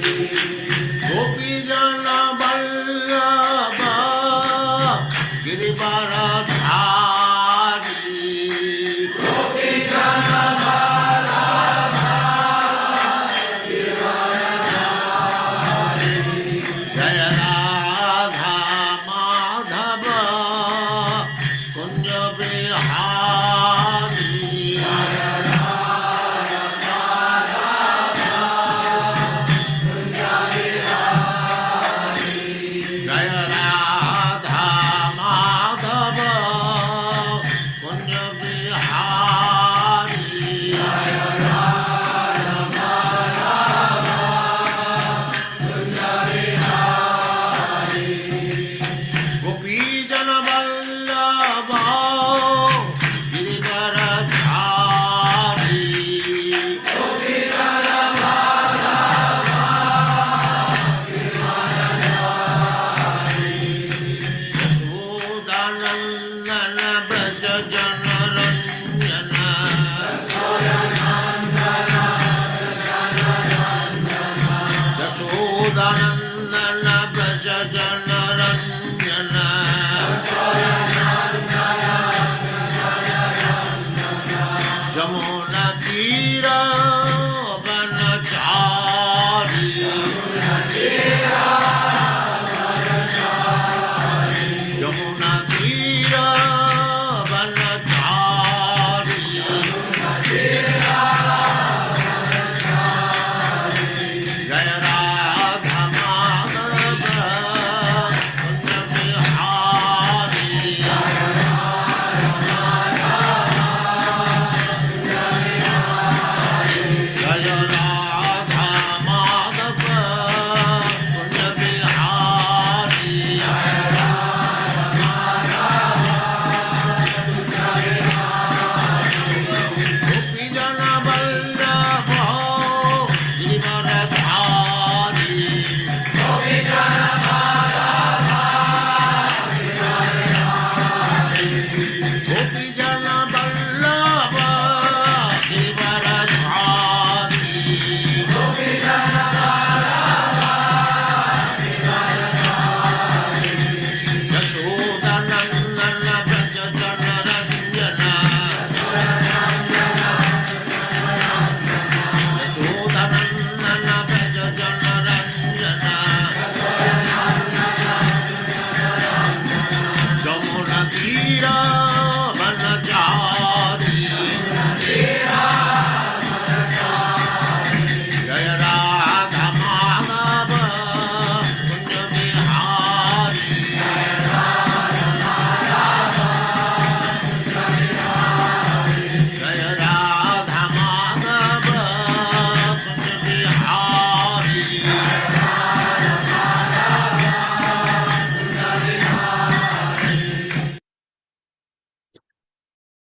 गोपी जन वल्लभ गिरिवरधारी गोपी जन वल्लभ गिरिवरधारी जय राधा माधव कुंज बिहारी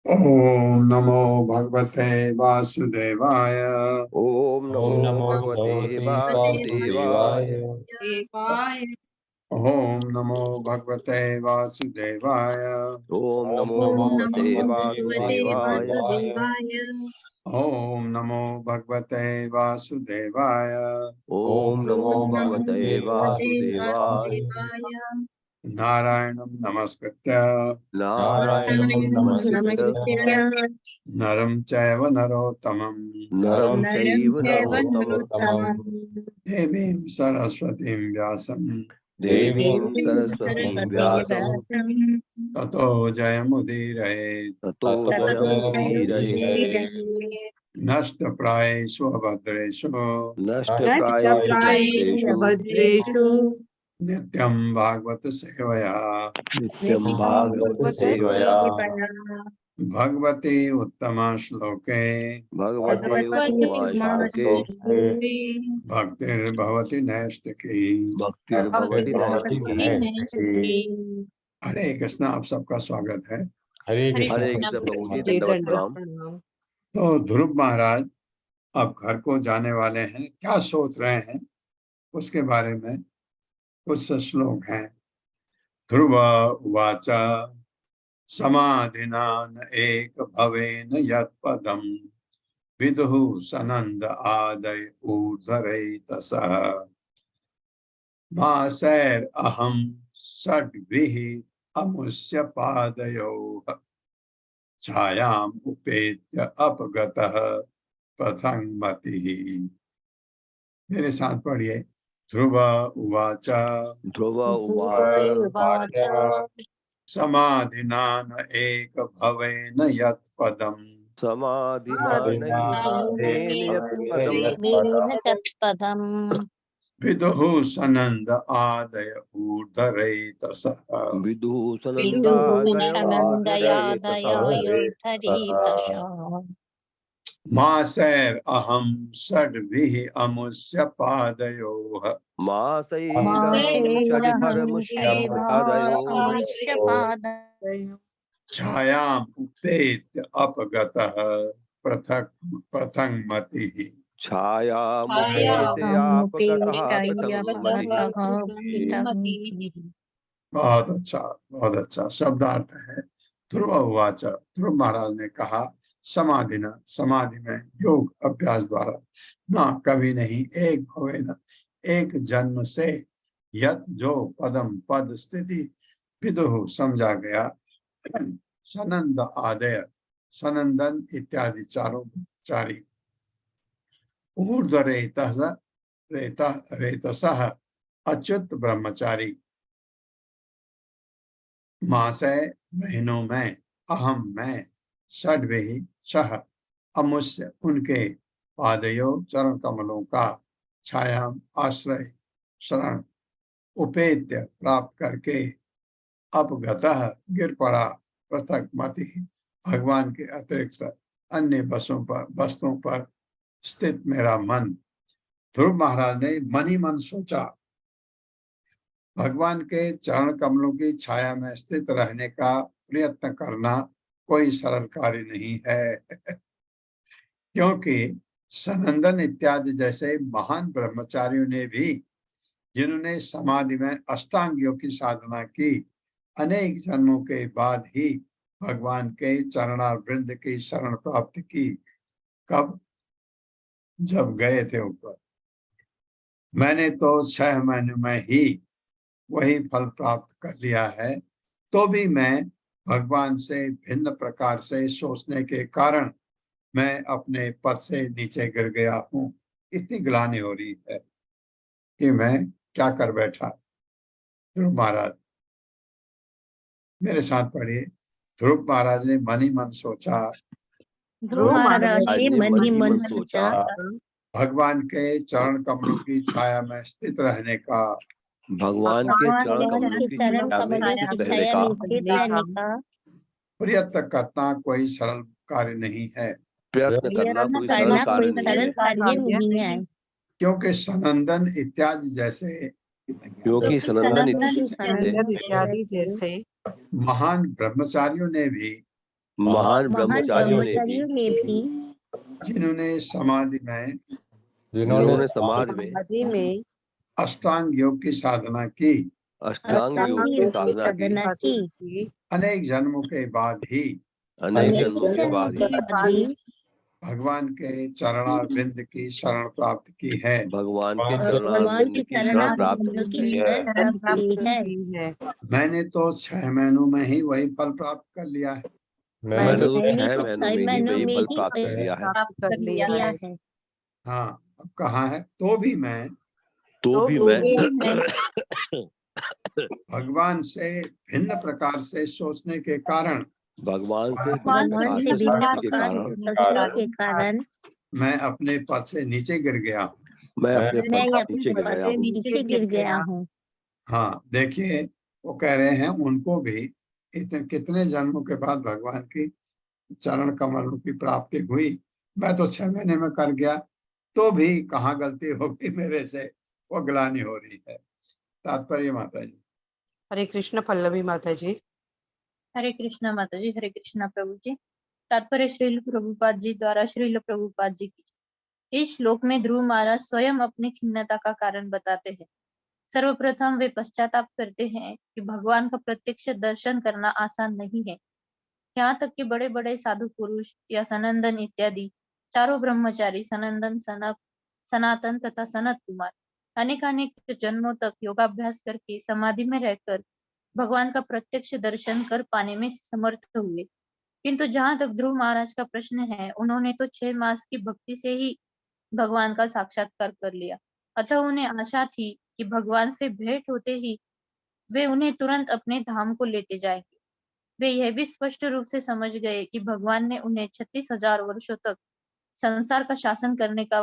ओम नमो भगवते वासुदेवाय। ओम नमो भगवते वासुदेवाय। ओम नमो भगवते वासुदेवाय। ओम नमो भगवते वासुदेवाय। ओम नमो भगवते वासुदेवाय। ओम नमो भगवते वासुदेवाय। नारायणं नमस्कृत्य नारायणं नमस्कृत्य नरं चैव नरोत्तमं नरं चैव नरोत्तमं देवीं सरस्वतीं व्यासं देवीं सरस्वतीं व्यासं ततो जयमुदीरये। ततो जयमुदीरये। नष्टप्रायेषु अभद्रेषु नष्टप्रायेषु नित्यं भागवत सेवया नित्यं भागवत सेवया भगवती उत्तमा श्लोके भगवते उत्तमश्लोके भक्तिर्भवति नैष्टिकी। भक्तिर्भवति नैष्टिकी। हरे कृष्णा, आप सबका स्वागत है। हरे कृष्ण प्रभु जी, दंडवत प्रणाम। तो ध्रुव महाराज अब घर को जाने वाले हैं, क्या सोच रहे हैं उसके बारे में कुछ श्लोक हैं। ध्रुव उवाच समाधिना न एक भवेन यत्पदम् विदुः सनंद आदय ऊर्ध्वरेतसः मासैर अहम षड्भिः अमुष्य पादयोः छायाम उपेत्य अपगतः प्रथंगमतिः। मेरे साथ पढ़िए। ध्रुव उवाच ध्रुव उवाच समाधिना न एक भवेन यत्पदम् समाधिना नैकेन यत्पदम् विदुः सनंद आदय ऊर्ध्वरेतसः विदुषनन्दादयोर्धरेतसः मासैर अहम षड्भिः अमुष्य पादयोः छायाम उपेत्य अपगतः प्रथंगमतिः। बहुत अच्छा, बहुत अच्छा शब्दार्थ है। ध्रुव उवाच, ध्रुव महाराज ने कहा, समाधि न, समाधि में योग अभ्यास द्वारा न कभी नहीं, एक भवे न, एक जन्म से, यत जो पदम पद स्थिति विदुः समझा गया, सनंद आदय सनंदन इत्यादि चारों चारी ऊर्ध्व रेतसः अच्युत ब्रह्मचारी मासय महीनों में, अहम मैं, षड्भिः छह, अमुष्य उनके, पादयो चरण कमलों का, छायाम आश्रय शरण, उपेत्य प्राप्त करके, अपगतः गिर पड़ा, पृथक मति भगवान के अतिरिक्त अन्य वस्तुओं पर स्थित मेरा मन। ध्रुव महाराज ने मन ही मन सोचा, भगवान के चरण कमलों की छाया में स्थित रहने का प्रयत्न करना कोई सरल कार्य नहीं है क्योंकि सनंदन इत्यादि जैसे महान ब्रह्मचारियों ने भी, जिन्होंने समाधि में अष्टांग योग की साधना की, अनेक जन्मों के बाद ही भगवान के चरणारविंद की शरण प्राप्त की। कब? जब गए थे ऊपर। मैंने तो 6 महीने में ही वही फल प्राप्त कर लिया है, तो भी मैं भगवान से भिन्न प्रकार से सोचने के कारण मैं अपने पद से नीचे गिर गया हूँ। इतनी ग्लानि हो रही है कि मैं क्या कर बैठा। ध्रुव महाराज, मेरे साथ पढ़िए। ध्रुव महाराज ने मन ही मन सोचा, ध्रुव महाराज ने मन ही मन सोचा, भगवान के चरण कमलों की छाया में स्थित रहने का, भगवान के चरण कमलों की छाया में स्थित रहने का प्रयत्न करना कोई सरल कार्य नहीं है, प्रयत्न करना कोई सरल कार्य नहीं है, क्योंकि सनंदन इत्यादि जैसे क्योंकि सनंदन इत्यादि जैसे महान ब्रह्मचारियों ने भी, महान ब्रह्मचारियों ने भी जिन्होंने समाधि में अष्टांग योग की साधना की, अष्टांग योग की साधना की, अनेक जन्मों के बाद ही भगवान के चरणारविंद की शरण प्राप्त की है। भगवान के चरणारविंद की शरण प्राप्त की है। मैंने तो 6 महीनों में ही वही फल प्राप्त कर लिया है। मैंने तो 6 महीनों में ही फल प्राप्त कर लिया है। हाँ, अब कहाँ है? तो भी मैं भगवान से भिन्न प्रकार से सोचने के कारण, भगवान से भिन्न प्रकार से सोचने के कारण मैं अपने पद से नीचे गिर गया हूँ। मैं अपने पद से नीचे गिर गया हूँ। हाँ, देखिए, वो कह रहे हैं उनको भी कितने जन्मों के बाद भगवान की चरण कमलों की प्राप्ति हुई। मैं तो 6 महीने में कर गया, तो भी कहाँ गलती होगी मेरे से, वो ग्लानि हो रही है। तात्पर्य माता जी। हरे कृष्ण। पल्लवी माता जी। हरे कृष्णा माता जी। हरे कृष्णा प्रभु जी। तात्पर्य श्रील प्रभुपाद जी द्वारा श्रील प्रभुपाद जी की। इस श्लोक में ध्रुव महाराज स्वयं अपनी खिन्नता का कारण बताते हैं। सर्वप्रथम वे पश्चाताप करते हैं कि भगवान का प्रत्यक्ष दर्शन करना आसान नहीं है। यहाँ तक कि बड़े बड़े साधु पुरुष या सनंदन इत्यादि चारों ब्रह्मचारी सनंदन, सनातन तथा सनत कुमार अनेकानेक जन्मों तक योगाभ्यास करके समाधि में रहकर भगवान का प्रत्यक्ष दर्शन कर पाने में समर्थ हुए। किंतु जहां तक ध्रुव महाराज का प्रश्न है, उन्होंने तो 6 मास की भक्ति से ही भगवान का साक्षात्कार कर लिया। अतः उन्हें आशा थी कि भगवान से भेंट होते ही वे उन्हें तुरंत अपने धाम को लेते जाएंगे। वे यह भी स्पष्ट रूप से समझ गए कि भगवान ने उन्हें 36,000 वर्षों तक संसार का शासन करने का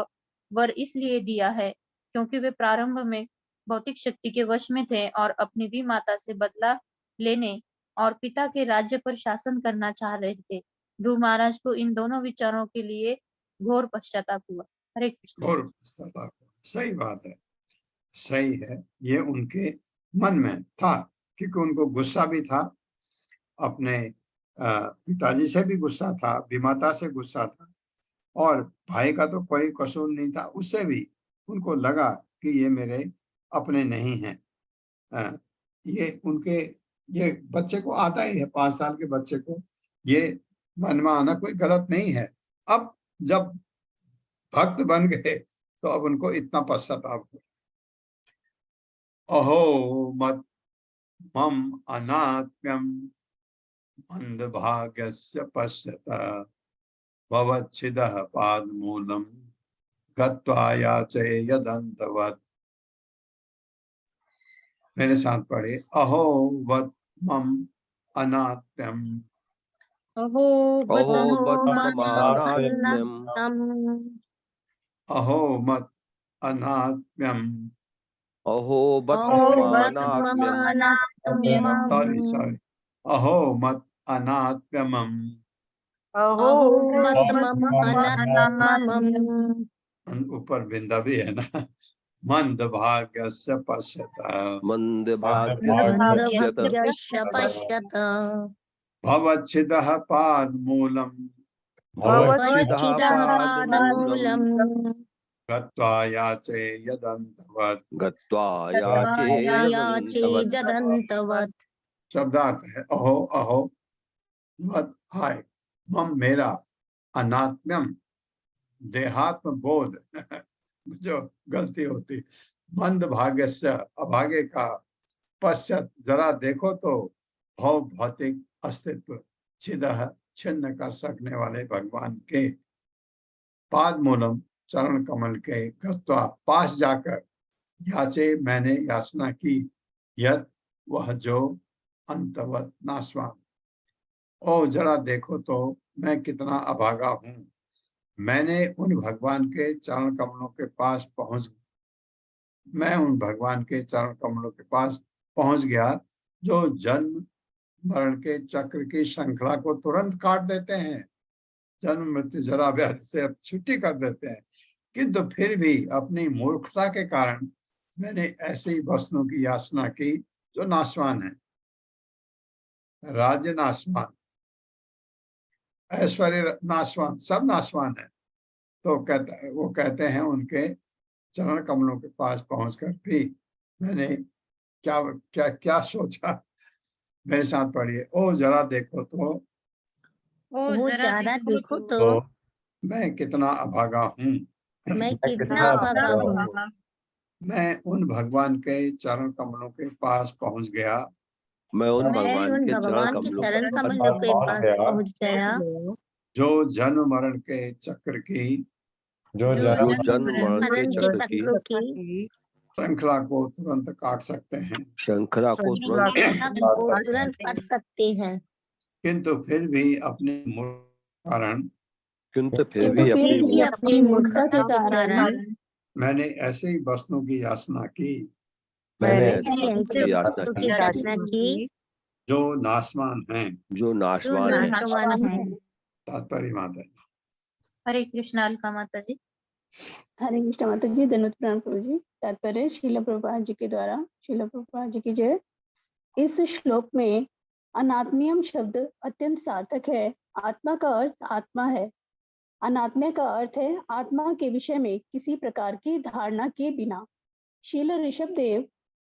वर इसलिए दिया है क्योंकि वे प्रारंभ में भौतिक शक्ति के वश में थे और अपनी भी माता से बदला लेने और पिता के राज्य पर शासन करना चाह रहे थे। ध्रुव महाराज को इन दोनों विचारों के लिए घोर पश्चाताप हुआ। हरे कृष्ण। और पश्चाताप, सही बात है, सही है। ये उनके मन में था, क्योंकि उनको गुस्सा भी था, अपने पिताजी से भी गुस्सा था, विमाता से गुस्सा था, और भाई का तो कोई कसूर नहीं था, उससे भी उनको लगा कि ये मेरे अपने नहीं हैं। ये उनके, ये बच्चे को आता ही है, 5 साल के बच्चे को ये मन में आना कोई गलत नहीं है। अब जब भक्त बन गए तो अब उनको इतना पश्चाताप हो। अहो मत मम अनात्म्यम मंदभाग्यस्य पश्यता भवच्छिदः पादमूलम गत्वा याचे यदन्तवत्। मेरे साथ पढ़े, अहो वत मम अनात्म्यम। अहो अहो बत बतमानात्म्यम अहो मत अनात्म्यम। अहो बतमानात्म्यम सॉरी, अहो मत अनात्म्यम। अहो ऊपर बिंदा भी है ना। मंद भाग्यस्य पश्यता मंदभाग्यस्य पश्यत भवच्छिदः पादमूलम भवच्छिदः पादमूलम गत्वा याचे यदन्तवत्। गत्वा याचे जदन्तवत्। शब्दार्थ है, अहो अहो मत हाय, मम मेरा, अनात्म्यम देहात्म बोध जो गलती होती, मंद भाग्य से अभागे का, पश्चात जरा देखो तो भव भौतिक अस्तित्व छिदह छिन्न कर सकने वाले भगवान के पाद मूलम चरण कमल के गत्वा पास जाकर याचे मैंने याचना की, यद वह जो अंतवत नाशवान। ओ जरा देखो तो मैं कितना अभागा हूँ। मैंने उन भगवान के चरण कमलों के पास पहुंच गया जो जन्म मरण के चक्र की श्रृंखला को तुरंत काट देते हैं, जन्म मृत्यु जरा व्याधि से अब छुट्टी कर देते हैं। किंतु फिर भी अपनी मूर्खता के कारण मैंने ऐसी वस्तुओं की याचना की जो नाशवान है, राज्य नाशवान, ऐश्वर्य नाशवान, सब नाशवान है। तो वो कहते हैं उनके चरण कमलों के पास पहुंचकर भी मैंने क्या क्या क्या सोचा। मेरे साथ पढ़िए, ओ जरा देखो तो वो जरा देखो तो मैं कितना अभागा हूँ। मैं कितना अभागा हूँ। मैं उन भगवान के चरण कमलों के पास पहुंच गया, मैं उन मैं भगवान उन के भगवान के चरण कमलों के पास पहुंच गया जो जन्म मरण के चक्र की जो जन्म मरण मरण के के चक्र की चक्रों की श्रृंखला को तुरंत काट सकते हैं, श्रृंखला को तुरंत काट सकते हैं। किंतु फिर भी अपने मूर्ख कारण किंतु फिर भी अपनी मूर्खता के कारण मैंने ऐसे ही वस्तुओं की याचना की मैंने ऐसे वस्तुओं की याचना की जो नाशवान हैं, जो नाशवान है। है। तात्पर्य माता जी। हरे कृष्ण अलका माता जी। हरे कृष्ण माता जी, धन्यवाद प्रणाम प्रभु जी। तात्पर्य श्रील प्रभुपाद जी के द्वारा, श्रील प्रभुपाद जी की जय। इस श्लोक में अनात्मीयम शब्द अत्यंत सार्थक है। आत्मा का अर्थ आत्मा है, अनात्म्य का अर्थ है आत्मा के विषय में किसी प्रकार की धारणा के बिना। श्रील ऋषभ देव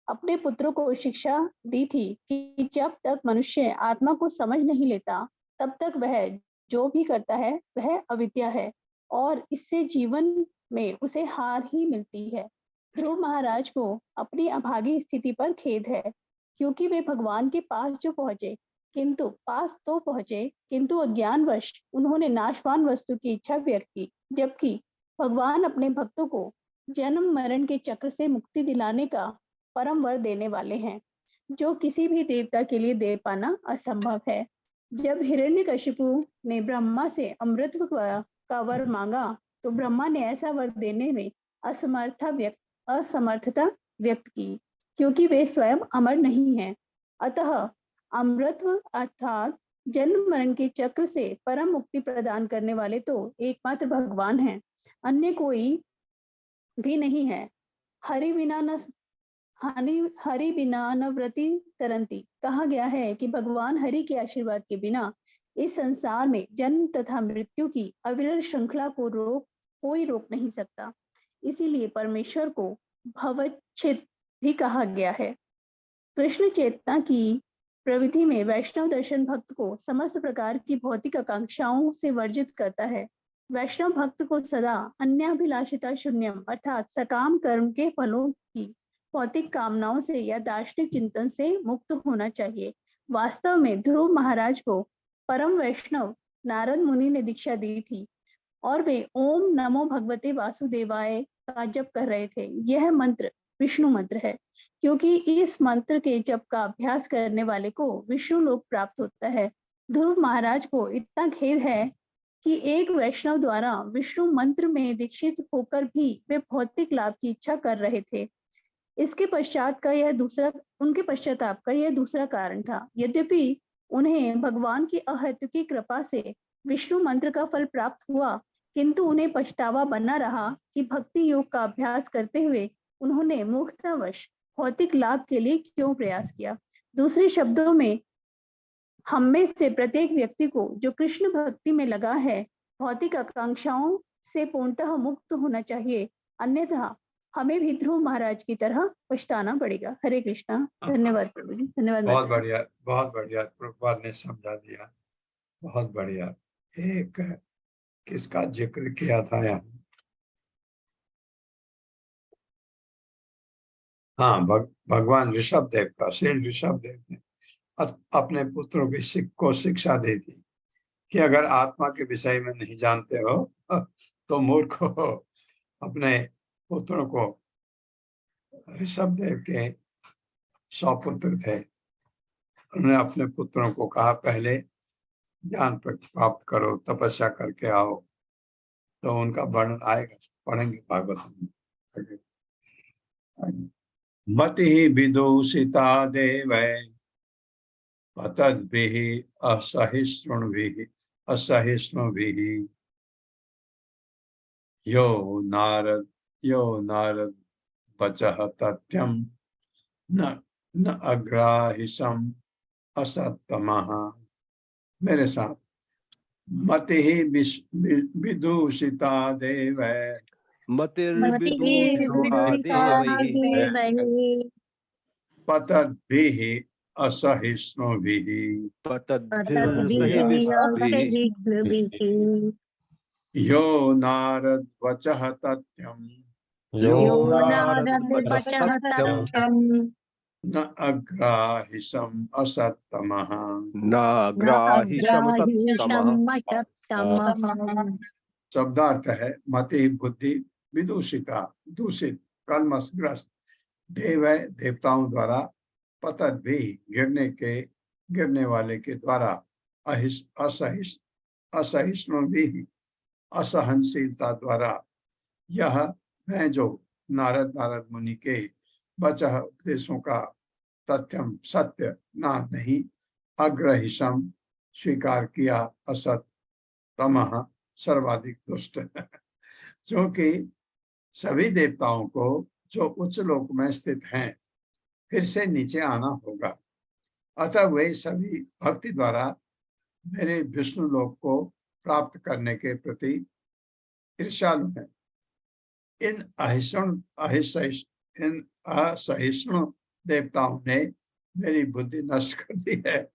अपने पुत्रों को शिक्षा दी थी कि जब तक मनुष्य आत्मा को समझ नहीं लेता तब तक वह जो भी करता है वह अविद्या है। और इससे जीवन में उसे हार ही मिलती है। ध्रुव महाराज को अपनी अभागी स्थिति पर खेद है, क्योंकि वे भगवान के पास तो पहुंचे किंतु अज्ञानवश उन्होंने नाशवान वस्तु की इच्छा व्यक्त की, जबकि भगवान अपने भक्तों को जन्म मरण के चक्र से मुक्ति दिलाने का परम वर देने वाले हैं, जो किसी भी देवता के लिए दे पाना असंभव है। जब हिरण्यकशिपु ने ब्रह्मा से अमृत का वर मांगा, तो ब्रह्मा ने ऐसा वर देने में असमर्थता व्यक्त की, क्योंकि वे स्वयं अमर नहीं हैं। अतः अमृतत्व अर्थात जन्म मरण के चक्र से परम मुक्ति प्रदान करने वाले तो एकमात्र भगवान हैं, अन्य कोई भी नहीं है। हरि बिना न व्रति तरंती कहा गया है कि भगवान हरि के आशीर्वाद के बिना इस संसार में जन्म तथा मृत्यु की अविरल श्रृंखला को कोई रोक नहीं सकता। इसीलिए परमेश्वर को भवच्छिद भी कहा गया है। कृष्ण चेतना की प्रविधि में वैष्णव दर्शन भक्त को समस्त प्रकार की भौतिक आकांक्षाओं से वर्जित करता है। वैष्णव भक्त को सदा अन्याभिलाषिता शून्यम अर्थात सकाम कर्म के फलों की भौतिक कामनाओं से या दार्शनिक चिंतन से मुक्त होना चाहिए। वास्तव में ध्रुव महाराज को परम वैष्णव नारद मुनि ने दीक्षा दी थी और वे ओम नमो भगवते वासुदेवाय का जप कर रहे थे। यह मंत्र विष्णु मंत्र है, क्योंकि इस मंत्र के जप का अभ्यास करने वाले को विष्णु लोक प्राप्त होता है। ध्रुव महाराज को इतना खेद है कि एक वैष्णव द्वारा विष्णु मंत्र में दीक्षित होकर भी वे भौतिक लाभ की इच्छा कर रहे थे। उनके पश्चाताप का यह दूसरा कारण था। यद्यपि उन्हें भगवान की अहेतुकी कृपा से विष्णु मंत्र का फल प्राप्त हुआ, किंतु उन्हें पछतावा बना रहा कि भक्ति योग का अभ्यास करते हुए उन्होंने मूर्खतावश भौतिक लाभ के लिए क्यों प्रयास किया। दूसरे शब्दों में, हम में से प्रत्येक व्यक्ति को जो कृष्ण भक्ति में लगा है, भौतिक आकांक्षाओं से पूर्णतः मुक्त होना चाहिए, अन्यथा हमें भी ध्रुव महाराज की तरह पछताना पड़ेगा। हरे कृष्णा। धन्यवाद प्रभु जी। धन्यवाद। बहुत बढ़िया प्रभुपाद ने समझा दिया, बहुत बढ़िया। एक किसका जिक्र किया था यहाँ? हाँ, भगवान ऋषभ देव का। श्री ऋषभ देव ने अपने पुत्रों को शिक्षा दी थी कि अगर आत्मा के विषय में नहीं जानते हो तो मूर्ख हो। अपने पुत्रों को, ऋषभ देव के 100 पुत्र थे, उन्होंने अपने पुत्रों को कहा पहले ज्ञान प्राप्त करो, तपस्या करके आओ। तो उनका वर्णन आएगा, पढ़ेंगे भागवत में। मति विदूषिता देव पतद्भिः असहिष्णुभिः यो नारद वचः तथ्यं न अग्राहिषम् असत्तमः। मेरे साथ, मति विदूषिता देव पतद्भिः असहिष्णुभिः यो नारद वचः तथ्यं न अग्राहिषम् असत्तमः। शब्दार्थ है, मति बुद्धि विदूषिता दूषित कलमशग्रस्त देव है देवताओं द्वारा, पतत भी गिरने वाले के द्वारा, असहिष्णु भी असहनशीलता द्वारा। यह मैं जो नारद मुनि के वचः उपदेशों का तथ्यम सत्य ना नहीं, अग्रहिषम स्वीकार किया, असत तमः सर्वाधिक दुष्ट। क्योंकि सभी देवताओं को जो उच्च लोक में स्थित हैं फिर से नीचे आना होगा, अतः वे सभी भक्ति द्वारा मेरे विष्णु लोक को प्राप्त करने के प्रति ईर्ष्यालु हैं। इन असहिष्णु देवताओं ने मेरी बुद्धि नष्ट कर दी है,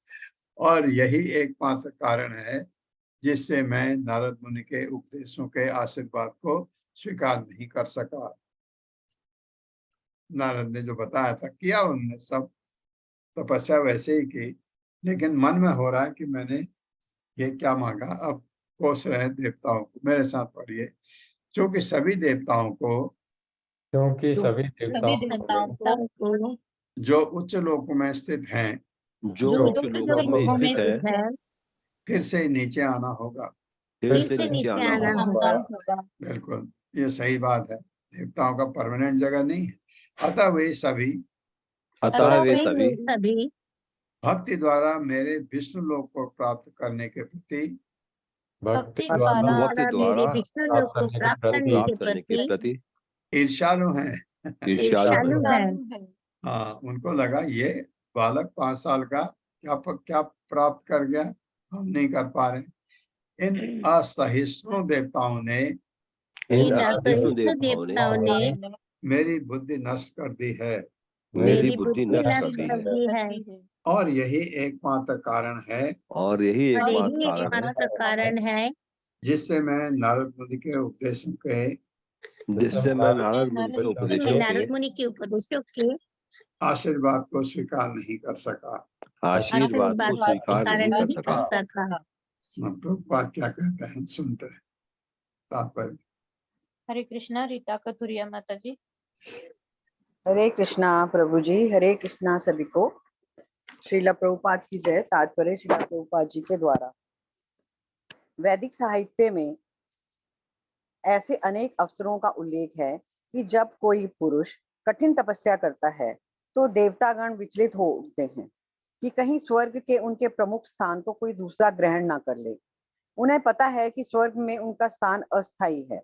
और यही एकमात्र कारण है जिससे मैं नारद मुनि के उपदेशों के आशीर्वाद को स्वीकार नहीं कर सका। नारद ने जो बताया था किया उन्होंने, सब तपस्या वैसे ही की, लेकिन मन में हो रहा है कि मैंने ये क्या मांगा। अब कोस रहे देवताओं को, मेरे साथ पढ़िए। क्योंकि सभी देवताओं को क्योंकि सभी सभी देवताओं देवताओं को जो उच्च लोक में स्थित हैं जो जो उच्च लोकों में स्थित है फिर से नीचे आना होगा। फिर से नीचे आना होगा। बिल्कुल, ये सही बात है। देवताओं का परमानेंट जगह नहीं है। अतः वे सभी अतः वे सभी सभी भक्ति द्वारा मेरे विष्णु लोक को प्राप्त करने के प्रति भक्ति भक्ति द्वारा द्वारा भक्ति मेरे द्वारा विष्णु लोक को प्राप्त करने के प्राप्त करने के प्रति प्रति ईर्ष्यालु हैं। ईर्ष्यालु ईर्ष्यालु है। है। हाँ, उनको लगा ये बालक 5 साल का क्या प्राप्त कर गया, हम नहीं कर पा रहे। इन असहिष्णु देवताओं ने इन इन असहिष्णु असहिष्णु देवताओं ने देवताओं ने मेरी बुद्धि नष्ट कर दी है, मेरी बुद्धि नष्ट कर नष्ट दी कर है। दी है। और यही एकमात्र कारण है और यही और एकमात्र यही कारण है एकमात्र कारण है जिससे मैं नारद मुनि के उपदेशों के जिससे मैं नारद मुनि के मैं उपदेशों नारद के मुनि के उपदेशों के आशीर्वाद को स्वीकार नहीं कर सका। आशीर्वाद को आशीर्वाद के स्वीकार नहीं कारण कर सका। प्रभुपाद क्या कहते हैं सुनते हैं तात्पर्य। हरे कृष्णा। रीता कथुरिया माता जी। हरे कृष्णा प्रभु जी, हरे कृष्णा सभी को। श्रीला प्रभुपाद की जय। तात्पर्य श्रीला प्रभुपाद जी के द्वारा। वैदिक साहित्य में ऐसे अनेक अवसरों का उल्लेख है कि जब कोई पुरुष कठिन तपस्या करता है तो देवतागण विचलित हो उठते हैं कि कहीं स्वर्ग के उनके प्रमुख स्थान को कोई दूसरा ग्रहण ना कर ले। उन्हें पता है कि स्वर्ग में उनका स्थान अस्थायी है,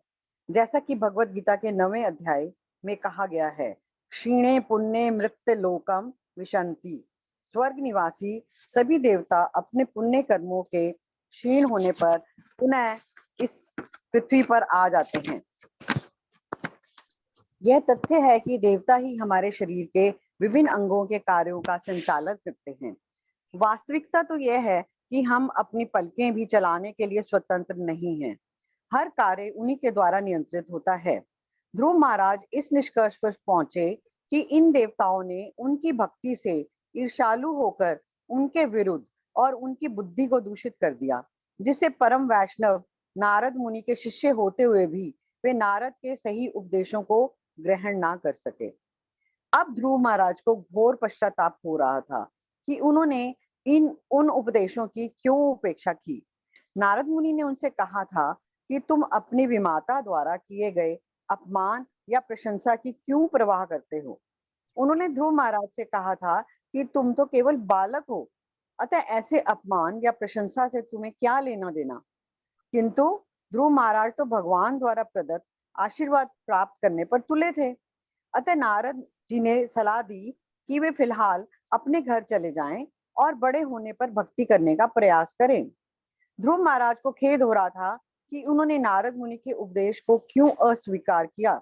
जैसा कि भगवत गीता के 9वें अध्याय में कहा गया है, क्षीणे पुण्य मृत्य लोकम विशंति। स्वर्ग निवासी सभी देवता अपने पुण्य कर्मों के क्षीण होने पर पुनः इस पृथ्वी पर आ जाते हैं। यह तथ्य है कि देवता ही हमारे शरीर के विभिन्न अंगों के कार्यों का संचालन करते हैं। वास्तविकता तो यह है कि हम अपनी पलकें भी चलाने के लिए स्वतंत्र नहीं हैं। हर कार्य उन्हीं के द्वारा नियंत्रित होता है। ध्रुव महाराज इस निष्कर्ष पर पहुंचे कि इन देवताओं ने उनकी भक्ति से ईर्ष्यालु होकर उनके विरुद्ध और उनकी बुद्धि को दूषित कर दिया, जिससे परम वैष्णव नारद मुनि के शिष्य होते हुए भी वे नारद के सही उपदेशों को ग्रहण ना कर सके। अब ध्रुव महाराज को घोर पश्चाताप हो रहा था कि उन्होंने उन उपदेशों की क्यों उपेक्षा की। नारद मुनि ने उनसे कहा था कि तुम अपने विमाता द्वारा किए गए अपमान या प्रशंसा की क्यों परवाह करते हो। उन्होंने ध्रुव महाराज से कहा था कि तुम तो केवल बालक हो, अतः ऐसे अपमान या प्रशंसा से तुम्हें क्या लेना देना। किंतु ध्रुव महाराज तो भगवान द्वारा प्रदत्त आशीर्वाद प्राप्त करने पर तुले थे। अतः नारद जी ने सलाह दी कि वे फिलहाल अपने घर चले जाएं और बड़े होने पर भक्ति करने का प्रयास करें। ध्रुव महाराज को खेद हो रहा था कि उन्होंने नारद मुनि के उपदेश को क्यों अस्वीकार किया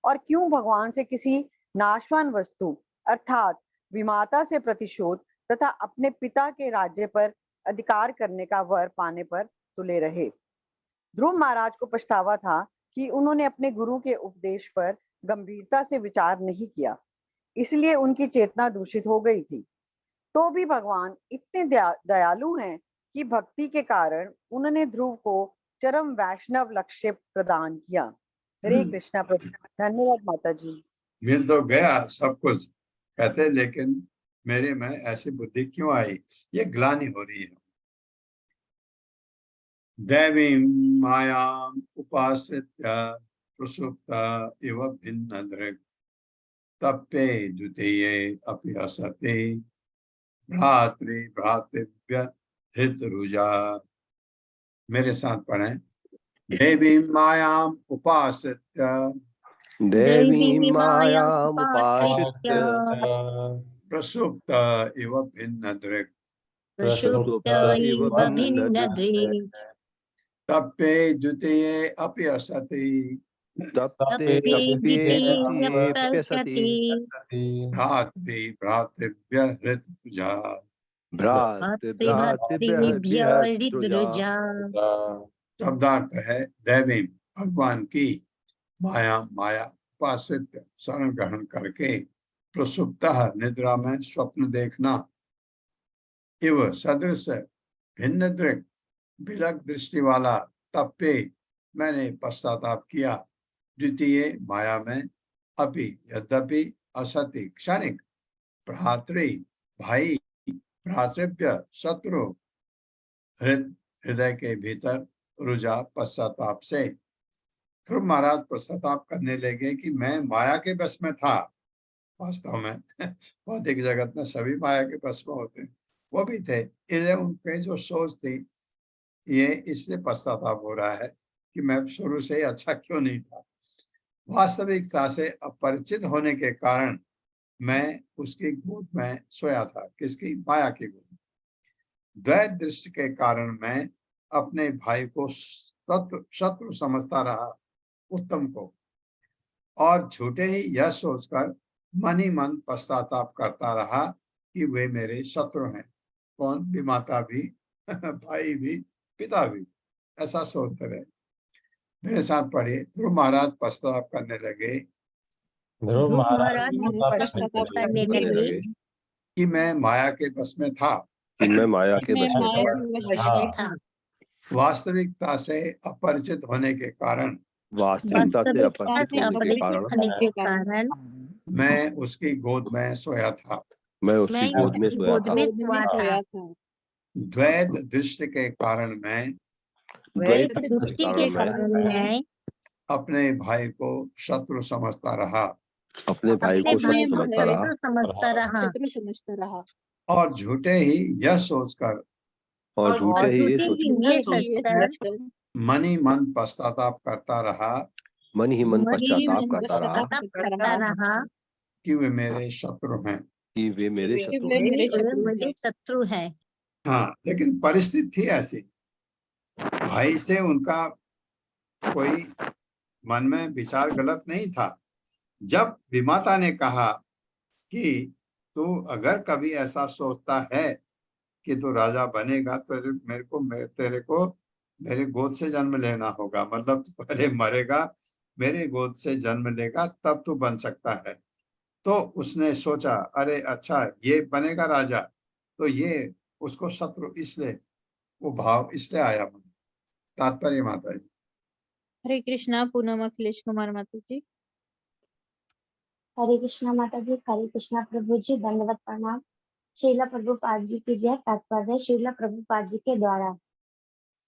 और क्यों भगवान से किसी नाशवान वस्तु अर्थात विमाता से प्रतिशोध तथा अपने पिता के राज्य पर अधिकार करने का वर पाने पर तुले रहे। ध्रुव महाराज को पछतावा था कि उन्होंने अपने गुरु के उपदेश पर गंभीरता से विचार नहीं किया, इसलिए उनकी चेतना दूषित हो गई थी। तो भी भगवान इतने दयालु हैं कि भक्ति के कारण उन्होंने ध्रुव को चरम वैष्णव लक्ष्य प्रदान किया। हरे कृष्णा प्रभु। धन्यवाद माता जी। मिल तो गया सब कुछ कहते, लेकिन मेरे में ऐसी बुद्धि क्यों आई, ये ग्लानि हो रही है। दैवी मायां उपाश्रित्य प्रसुप्त इव भिन्न दृक् तप्ते द्वितीये अपि असते भ्रातृ भ्रातृभ्य धृतरुजा। मेरे साथ पढ़ें। देवी मायां उपाश्रित्य देवी मायाम् उपाश्रित्य प्रसुप्त इव भिन्न दृक् प्रसुप्त इव भिन्न दृक् तप्ते द्वितीये अपि असति तप्ते तप्येत्यप्यसति सति भ्रातृ भ्रातृभ्य हृतरुजा। भ्रातृभ्यः शब्दार्थ है दैवी भगवान की माया उपासित शरण ग्रहण करके प्रसुप्त निद्रा में स्वप्न देखना इव सदृश भिन्न दृक् विलग दृष्टि वाला तब पे मैंने पश्चाताप किया। द्वितीय माया में अपि यद्यपि असति क्षणिक भ्रातृ भाई भ्रातृव्य शत्रु हृदय के भीतर रुझा पश्चाताप से। ध्रुव महाराज पश्चाताप करने लगे कि मैं माया के बस में था। वास्तव में भौतिक जगत में सभी माया के बस में होते हैं, वो भी थे। इसलिए उनके जो सोच थी ये इसलिए पश्चाताप हो रहा है कि मैं शुरू से ही अच्छा क्यों नहीं था। वास्तविकता से अपरिचित होने के कारण मैं उसकी गोद में सोया था। किसकी? माया की गोद में। द्वैत दृष्टि के कारण मैं अपने भाई को शत्रु समझता रहा, उत्तम को, और झूठे ही यह सोचकर मन ही मन पश्चाताप करता रहा कि वे मेरे शत्रु हैं। कौन? विमाता भी भाई भी पिता भी, ऐसा सोचते रहे। मेरे साथ पढ़िए। ध्रुव महाराज पश्चाताप करने लगे ध्रुव महाराज पश्चाताप करने लगे कि मैं माया के बस में था। कि मैं माया के मैं बस में माया था। के वश में था। वास्तविकता से अपरिचित होने के कारण वास्तविकता से वास्तविकता अपरिचित से होने के अपरिचित कारण होने के कारण मैं उसकी गोद में सोया था। मैं उसकी गोद में सोया गोद था। में सोया था। द्वैत दृष्टि के कारण मैं द्वैत दृष्टि के के कारण कारण मैं अपने भाई को शत्रु समझता रहा अपने भाई को अपने शत्रु समझता भाई रहा को समझता रहा और झूठे ही यह सोचकर और झूठे ही ये झूठे सोच ही ये सोचकर मन ही मन पश्चाताप करता रहा मन ही मन पश्चाताप करता रहा करता रहा कि वे मेरे शत्रु हैं। कि वे मेरे शत्रु वे हैं। मेरे शत्रु है। हाँ, लेकिन परिस्थिति थी ऐसी। भाई से उनका कोई मन में विचार गलत नहीं था। जब विमाता ने कहा कि तू अगर कभी ऐसा सोचता है कि तू राजा बनेगा तो तेरे को मेरे गोद से जन्म लेना होगा, मतलब तू पहले मरेगा, मेरे गोद से जन्म लेगा, तब तू बन सकता है। तो उसने सोचा, अरे अच्छा ये बनेगा राजा, तो ये उसको शत्रु, इसलिए वो भाव इसलिए आया मन। तात्पर्य माता जी। हरे कृष्णा। पूनम अखिलेश कुमार माता जी। हरे कृष्णा माता जी। हरे कृष्णा प्रभु जी। दंडवत प्रणाम। श्रीला प्रभुपाद जी की जय। तात्पर्य श्रीला प्रभुपाद जी के द्वारा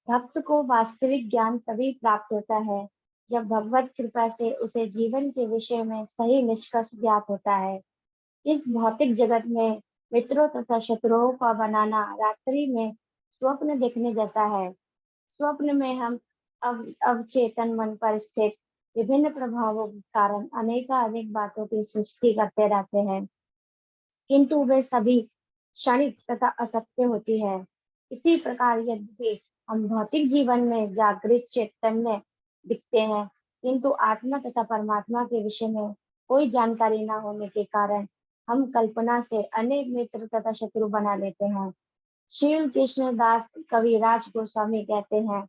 भक्त को वास्तविक ज्ञान तभी प्राप्त होता है जब भगवत कृपा से उसे जीवन के विषय में सही निष्कर्ष ज्ञात होता है। इस भौतिक जगत में मित्रों तथा शत्रुओं का बनाना रात्रि में स्वप्न देखने जैसा है। स्वप्न में हम अवचेतन मन पर स्थित विभिन्न प्रभावों के कारण अनेक बातों की सृष्टि करते रहते हैं, किंतु वे सभी क्षणिक तथा असत्य होती है। इसी प्रकार यद्यपि हम भौतिक जीवन में जागृत चैतन्य दिखते हैं, किंतु आत्मा तथा परमात्मा के विषय में कोई जानकारी न होने के कारण हम कल्पना से अनेक मित्र तथा शत्रु बना लेते हैं। श्री कृष्णदास कविराज गोस्वामी कहते हैं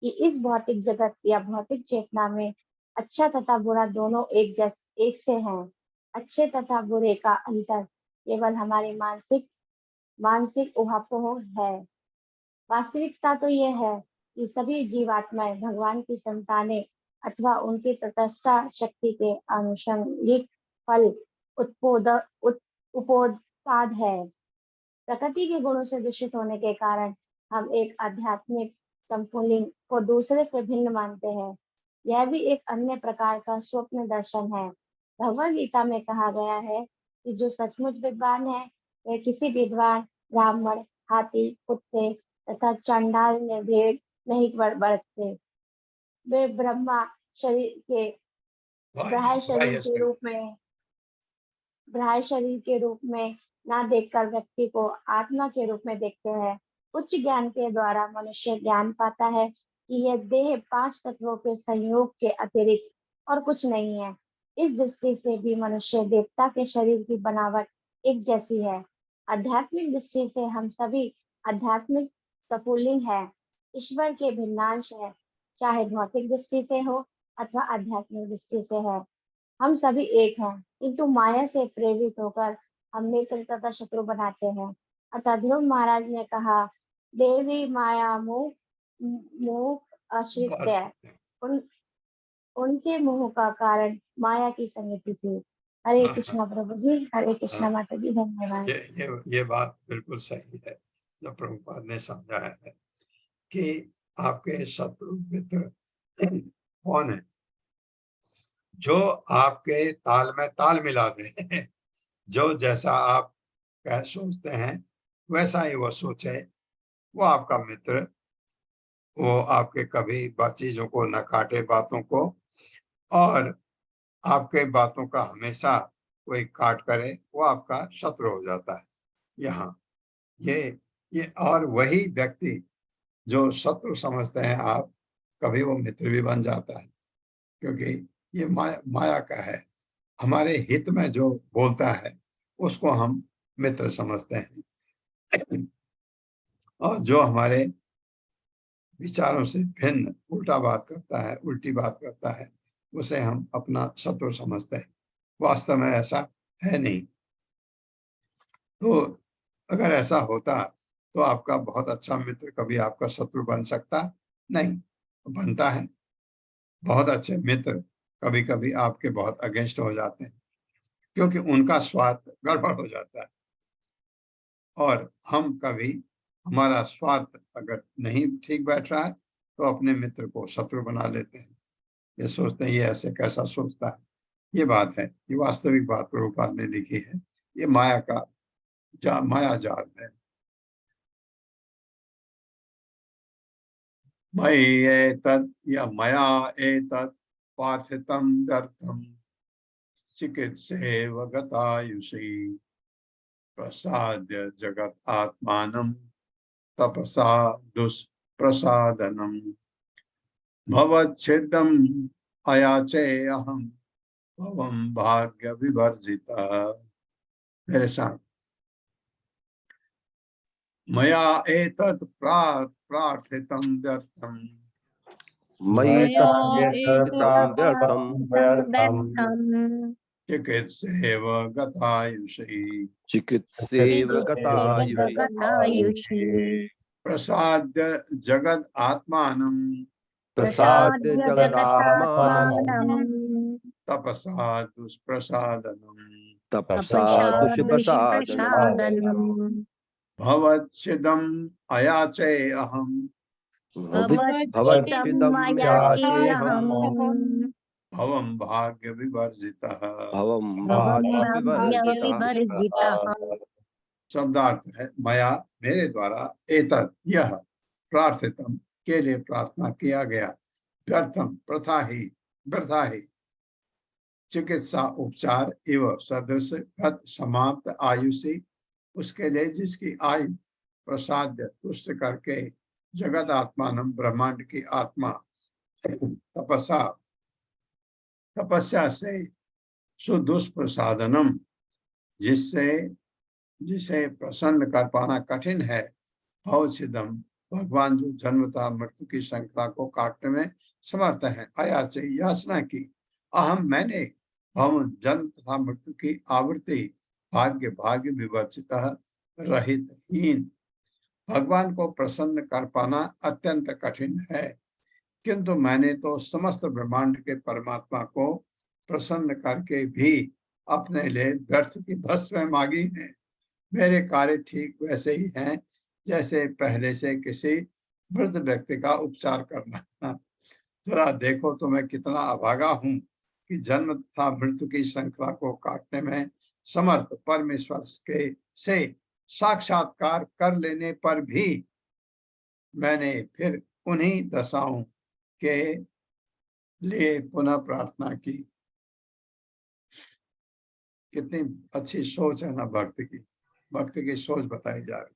कि इस भौतिक जगत या भौतिक चेतना में अच्छा तथा बुरा दोनों एक से हैं। अच्छे तथा बुरे का अंतर केवल हमारी मानसिक ऊहापोह है। वास्तविकता तो यह है कि सभी जीवात्माएं भगवान की संतानें अथवा उनकी तटस्था शक्ति के आनुषंगिक फल उपोत्पाद है। प्रकृति के गुणों से दूषित होने के कारण हम एक आध्यात्मिक संपुलिंग को दूसरे से भिन्न मानते हैं। यह भी एक अन्य प्रकार का स्वप्न दर्शन है। भगवद गीता में कहा गया है कि जो सचमुच विद्वान है वे किसी विद्वान ब्राह्मण, हाथी, कुत्ते तथा चंडाल में भेद नहीं बढ़ते। वे ब्रह्मा शरीर के बाह्य शरीर के रूप में ना देखकर व्यक्ति को आत्मा के रूप में देखते हैं। उच्च ज्ञान के द्वारा मनुष्य ज्ञान पाता है कि यह देह 5 तत्वों के संयोग के अतिरिक्त और कुछ नहीं है। इस दृष्टि से भी मनुष्य देवता के शरीर की बनावट एक जैसी है। आध्यात्मिक दृष्टि से हम सभी आध्यात्मिक सपुल्लिंग है, ईश्वर के भिन्नांश है, चाहे भौतिक दृष्टि से हो अथवा आध्यात्मिक दृष्टि से है। हम सभी एक हैं, किंतु माया से प्रेरित होकर हम मित्र तथा शत्रु बनाते हैं। अतः ध्रुव महाराज ने कहा, देवी माया मोह आश्रित उनके मोह का कारण माया की संगति थी। हरे कृष्णा प्रभु जी, हरे कृष्णा माता जी, धन्यवाद। ये बात बिल्कुल सही है जो प्रभुपाद ने समझाया है कि आपके शत्रु मित्र कौन है? जो आपके ताल में ताल मिला दे, जो जैसा आप सोचते हैं वैसा ही वो सोचे, वो आपका मित्र। वो आपके कभी चीजों को न काटे, बातों को, और आपके बातों का हमेशा कोई काट करे, वो आपका शत्रु हो जाता है। यहाँ ये और वही व्यक्ति जो शत्रु समझते हैं आप, कभी वो मित्र भी बन जाता है, क्योंकि ये माया का है। हमारे हित में जो बोलता है उसको हम मित्र समझते हैं, और जो हमारे विचारों से भिन्न उल्टा बात करता है, उल्टी बात करता है, उसे हम अपना शत्रु समझते हैं। वास्तव में ऐसा है नहीं। तो अगर ऐसा होता तो आपका बहुत अच्छा मित्र कभी आपका शत्रु बन सकता नहीं, बनता है। बहुत अच्छे मित्र कभी कभी आपके बहुत अगेंस्ट हो जाते हैं, क्योंकि उनका स्वार्थ गड़बड़ हो जाता है। और हम कभी हमारा स्वार्थ अगर नहीं ठीक बैठ रहा है तो अपने मित्र को शत्रु बना लेते हैं। ये सोचते हैं ये ऐसे कैसा सोचता है। ये बात है, ये वास्तविक बात प्रभुपाद ने लिखी है। ये माया का माया जाल है। मयि एतत् या मया एतत् पार्थितं व्यर्थं चिकित्सेव गतायुषी प्रसाद्य जगत आत्मानं तपसा दुष्प्रसादनम् भवच्छिदम् अयाचे अहम भवम भाग्य विवर्जिता। मेरे साथ, मया एतत् प्रार्थितं व्यर्थं मयि चिकित्सेव गतायुषी चिकित्सेव गतायुषी प्रसाद्य जगद आत्मानं प्रसाद्य जगदात्मानं तपसा दुष्प्रसादनम् तपसा दुष्प्रसादनम् भवच्छिदम् अयाचे अहम भवच्छिदम् याचेऽहम् भवम भाग्य विवर्जितः। भवम भाग्य विवर्जितः। शब्दार्थ है, मया मेरे द्वारा एतत् यह प्रार्थितम के लिए प्रार्थना किया गया, व्यर्थम व्यर्था ही चिकित्सा उपचार एवं सदृश गत समाप्त आयुषी उसके लिए जिसकी आयु प्रसाद्य तुष्ट करके जगत आत्मानम ब्रह्मांड की आत्मा तपस्या से सुदुष्प्रसादनम जिसे प्रसन्न कर पाना कठिन है। भवच्छिदम भगवान जो जन्मता मृत्यु की श्रृंखला को काटने में समर्थ है। अयाचे याचना की, अहम मैंने भवन जन्म तथा मृत्यु की आवृत्ति भाग्य विवर्जित रहित हीन। भगवान को प्रसन्न कर पाना अत्यंत कठिन है, किंतु मैंने तो समस्त ब्रह्मांड के परमात्मा को प्रसन्न करके भी अपने लिए व्यर्थ की वस्तुएं मांगी हैं। मेरे कार्य ठीक वैसे ही हैं जैसे पहले से किसी मृत व्यक्ति का उपचार करना। जरा देखो तो मैं कितना अभागा हूँ कि जन्म तथा मृत्यु की श्रृंखला को काटने में समर्थ परमेश्वर से साक्षात्कार कर लेने पर भी मैंने फिर उन्हीं दशाओं के लिए पुनः प्रार्थना की। कितनी अच्छी सोच है ना भक्ति की सोच बताई जा रही।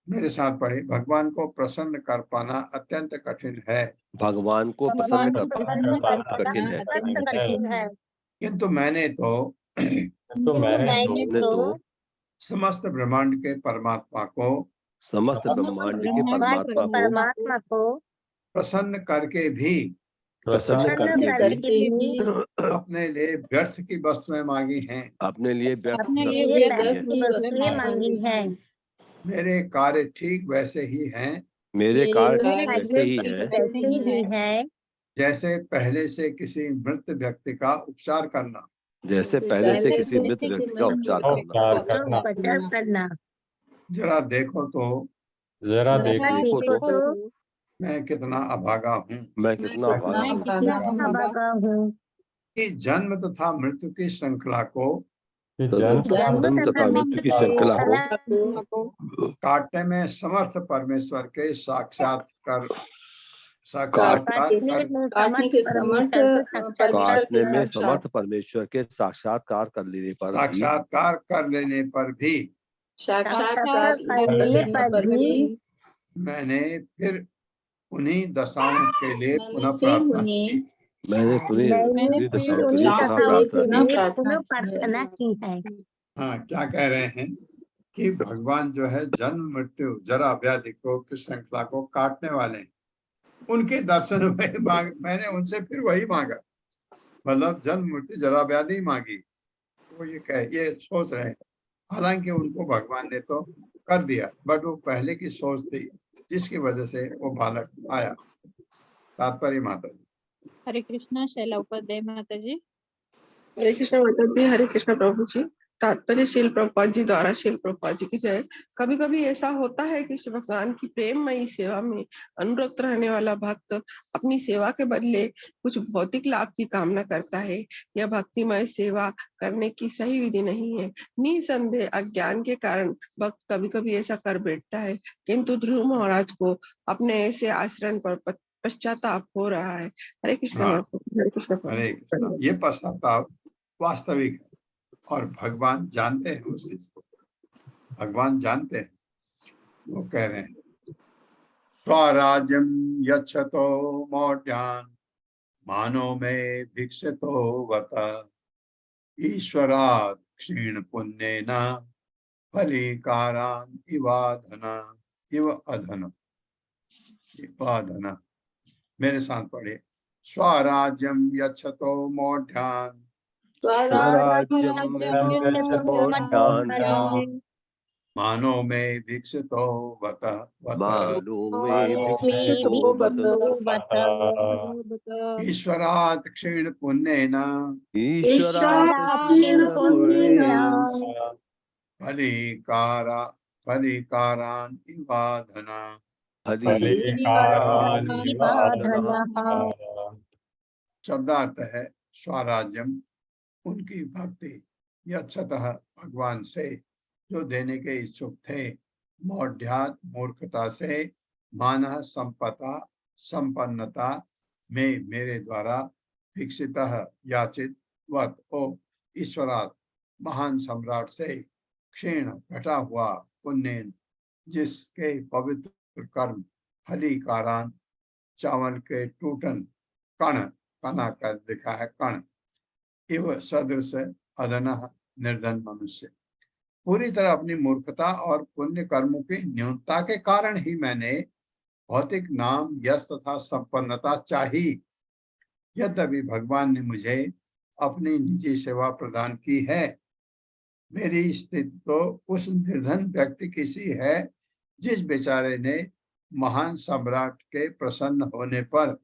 मेरे साथ पढ़े, भगवान को प्रसन्न कर पाना अत्यंत कठिन है। भगवान को प्रसन्न कर पाना कठिन है, किंतु मैंने तो समस्त ब्रह्मांड के परमात्मा को समस्त ब्रह्मांड के परमात्मा को परमात्मा को प्रसन्न करके भी प्रसन्न करके भी अपने लिए व्यर्थ की वस्तुएं मांगी हैं। अपने लिए व्यर्थ अपने वस्तुएं लिए मांगी हैं। वस्तुएं मांगी है। मेरे कार्य ठीक वैसे ही हैं मेरे कार्य मेरे वैसे ही कार्य हैं वैसे ही है जैसे पहले से किसी मृत व्यक्ति का उपचार करना। जैसे पहले से किसी मृत व्यक्ति का उपचार करना। उपचार करना। जरा देखो तो जरा देखो तो मैं कितना अभागा हूँ मैं कितना अभागा हूँ अभागा हूँ कि जन्म तथा मृत्यु की श्रृंखला को जन्म तथा मृत्यु की श्रृंखला को काटने में समर्थ परमेश्वर के साक्षात्कार काटने में समर्थ परमेश्वर के साक्षात्कार कर लेने पर भी मैंने फिर उन्हीं दशाओं के लिए पुनः प्रार्थना की। मैंने पुनः प्रार्थना की है। हाँ, क्या कह रहे हैं कि भगवान जो है जन्म मृत्यु जरा व्याधि को की श्रृंखला को काटने वाले हैं। उनके दर्शन में मैंने उनसे फिर वही मांगा, मतलब जन्म मृत्यु जरा व्याधि मांगी। वो ये सोच रहे हैं, हालांकि उनको भगवान ने तो कर दिया, बट वो पहले की सोच थी जिसकी वजह से वो बालक आया। तात्पर्य माता जी। हरे कृष्णा शैला उपाध्याय माता जी। हरे कृष्ण माता जी। हरे कृष्ण प्रभु जी। तात्पर्य शील प्रभुपाद जी द्वारा शील प्रभुपाद जी की जय। कभी कभी ऐसा होता है कि श्री भगवान की प्रेममयी सेवा में अनुरक्त रहने वाला भक्त अपनी सेवा के बदले कुछ भौतिक लाभ की कामना करता है। यह भक्तिमय सेवा करने की सही विधि नहीं है। निसंदेह अज्ञान के कारण भक्त कभी कभी ऐसा कर बैठता है, किंतु ध्रुव महाराज को अपने ऐसे आचरण पर पश्चाताप हो रहा है। हरे कृष्ण। हरे कृष्ण। ये पश्चाताप वास्तविक है और भगवान जानते हैं उस चीज को, भगवान जानते हैं। वो कह रहे हैं स्वराज्यम यच्छतो मौढ्यान् मानो में भिक्षतो वत ईश्वरात् क्षीण पुण्येन फलीकारान् इव अधन। मेरे साथ पढ़े, स्वराज्यम यच्छतो मौढ्यान् मानो में भिक्षतो वत ईश्वरात् क्षीण पुण्येन फलीकारान् इवाधन। शब्दार्थ है स्वराज्यम उनकी भक्ति, यच्छतः भगवान से जो देने के इच्छुक थे, मौढ़्यात् मूर्खता से, मानः संपन्नता में मेरे द्वारा भिक्षितः याचित वत ओ ईश्वरात् महान सम्राट से, क्षीण घटा हुआ पुण्येन जिसके पवित्र कर्म, फलीकारान चावल के टूटन, कण कना कर लिखा है कण, इव सदृश अधन निर्धन मनुष्य। पूरी तरह अपनी मूर्खता और पुण्य कर्मों की न्यूनता के कारण ही मैंने भौतिक नाम, यश तथा संपन्नता चाही। यद्यपि भगवान ने मुझे अपनी निजी सेवा प्रदान की है। मेरी स्थिति तो उस निर्धन व्यक्ति की सी है जिस बेचारे ने महान सम्राट के प्रसन्न होने पर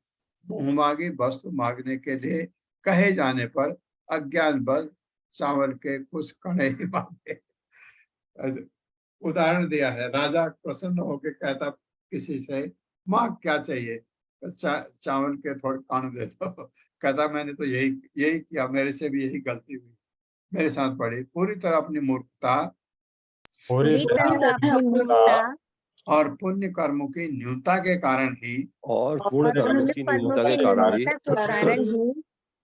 मुहमागी वस्तु मांगने के लिए कहे जाने पर अज्ञान बस चावल के कुछ कणे ही मांगे। उदाहरण दिया है, राजा प्रसन्न होकर कहता किसी से, माँ क्या चाहिए, चावल के थोड़े कण दे दो। कहता मैंने तो यही किया, मेरे से भी यही गलती हुई। मेरे साथ पढ़ी, पूरी तरह अपनी मूर्खता और पुण्य कर्मों की न्यूनता के कारण ही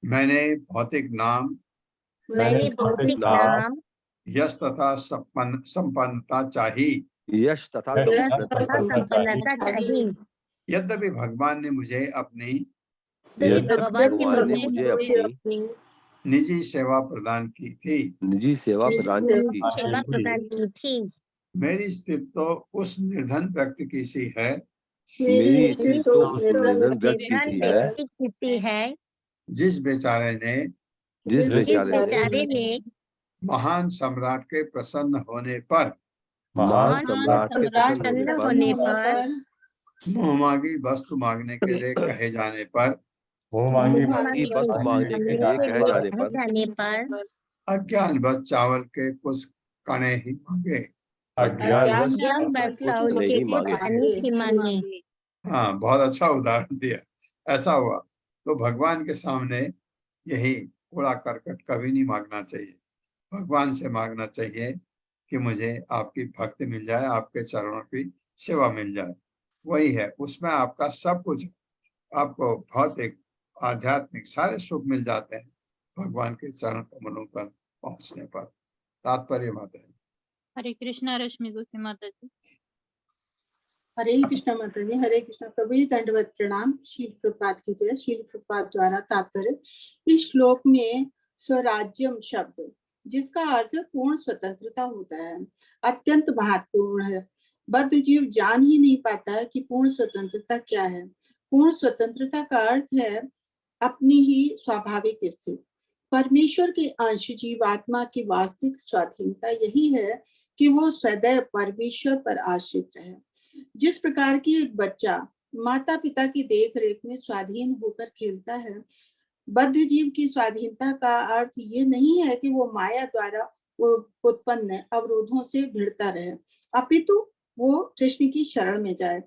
मैंने भौतिक नाम, यश तथा संपन्नता चाहिए। यद्यपि भगवान ने मुझे अपनी निजी सेवा प्रदान की थी। निजी सेवा प्रदान की थी। सेवा प्रदान की थी। मेरी स्थिति तो उस निर्धन व्यक्ति की सी है मेरी स्थिति तो उस निर्धन व्यक्ति निर्धन की है व्यक्ति किसी है जिस बेचारे ने जिस जिस बेचारे बेचारे ने महान सम्राट के प्रसन्न होने पर महान सम्राट के प्रसन्न प्रसन्न होने होने पर पर मुंहमांगी वस्तु मांगने के लिए कहे जाने पर वो मांगी की वस्तु मांगने के लिए कहे जाने पर जाने पर अज्ञानवश चावल के कुछ कणे ही मांगे। अज्ञान ज्ञान बस कुछ चावल नहीं के मांगे। पानी ही मांगे। हाँ, बहुत अच्छा उदाहरण दिया। ऐसा हुआ तो भगवान के सामने यही कूड़ा करकट कभी नहीं मांगना चाहिए। भगवान से मांगना चाहिए कि मुझे आपकी भक्ति मिल जाए, आपके चरणों की सेवा मिल जाए। वही है, उसमें आपका सब कुछ, आपको भौतिक आध्यात्मिक सारे सुख मिल जाते हैं भगवान के चरण कमलों पर पहुंचने पर। तात्पर्य माता है। हरे कृष्णा रश्मि गोस्वामी माता जी। हरे कृष्णा माता जी। हरे कृष्णा प्रभु जी, दंडवत प्रणाम। शील प्रपात की जय। शील प्रपात द्वारा तात्पर्य, इस श्लोक में स्वराज्यम शब्द जिसका अर्थ पूर्ण स्वतंत्रता होता है अत्यंत महत्वपूर्ण है। बद्ध जीव जान ही नहीं पाता है कि पूर्ण स्वतंत्रता क्या है। पूर्ण स्वतंत्रता का अर्थ है अपनी ही स्वाभाविक स्थिति। परमेश्वर के अंश जीवात्मा की वास्तविक स्वाधीनता यही है कि वो सदैव परमेश्वर पर आश्रित रहे। जिस प्रकार की एक बच्चा माता पिता की देख रेख में स्वाधीन होकर खेलता है, बद्ध जीव की स्वाधीनता का अर्थ ये नहीं है कि वो माया द्वारा उत्पन्न अवरोधों से भिड़ता रहे, अपितु वो कृष्ण की शरण में जाए।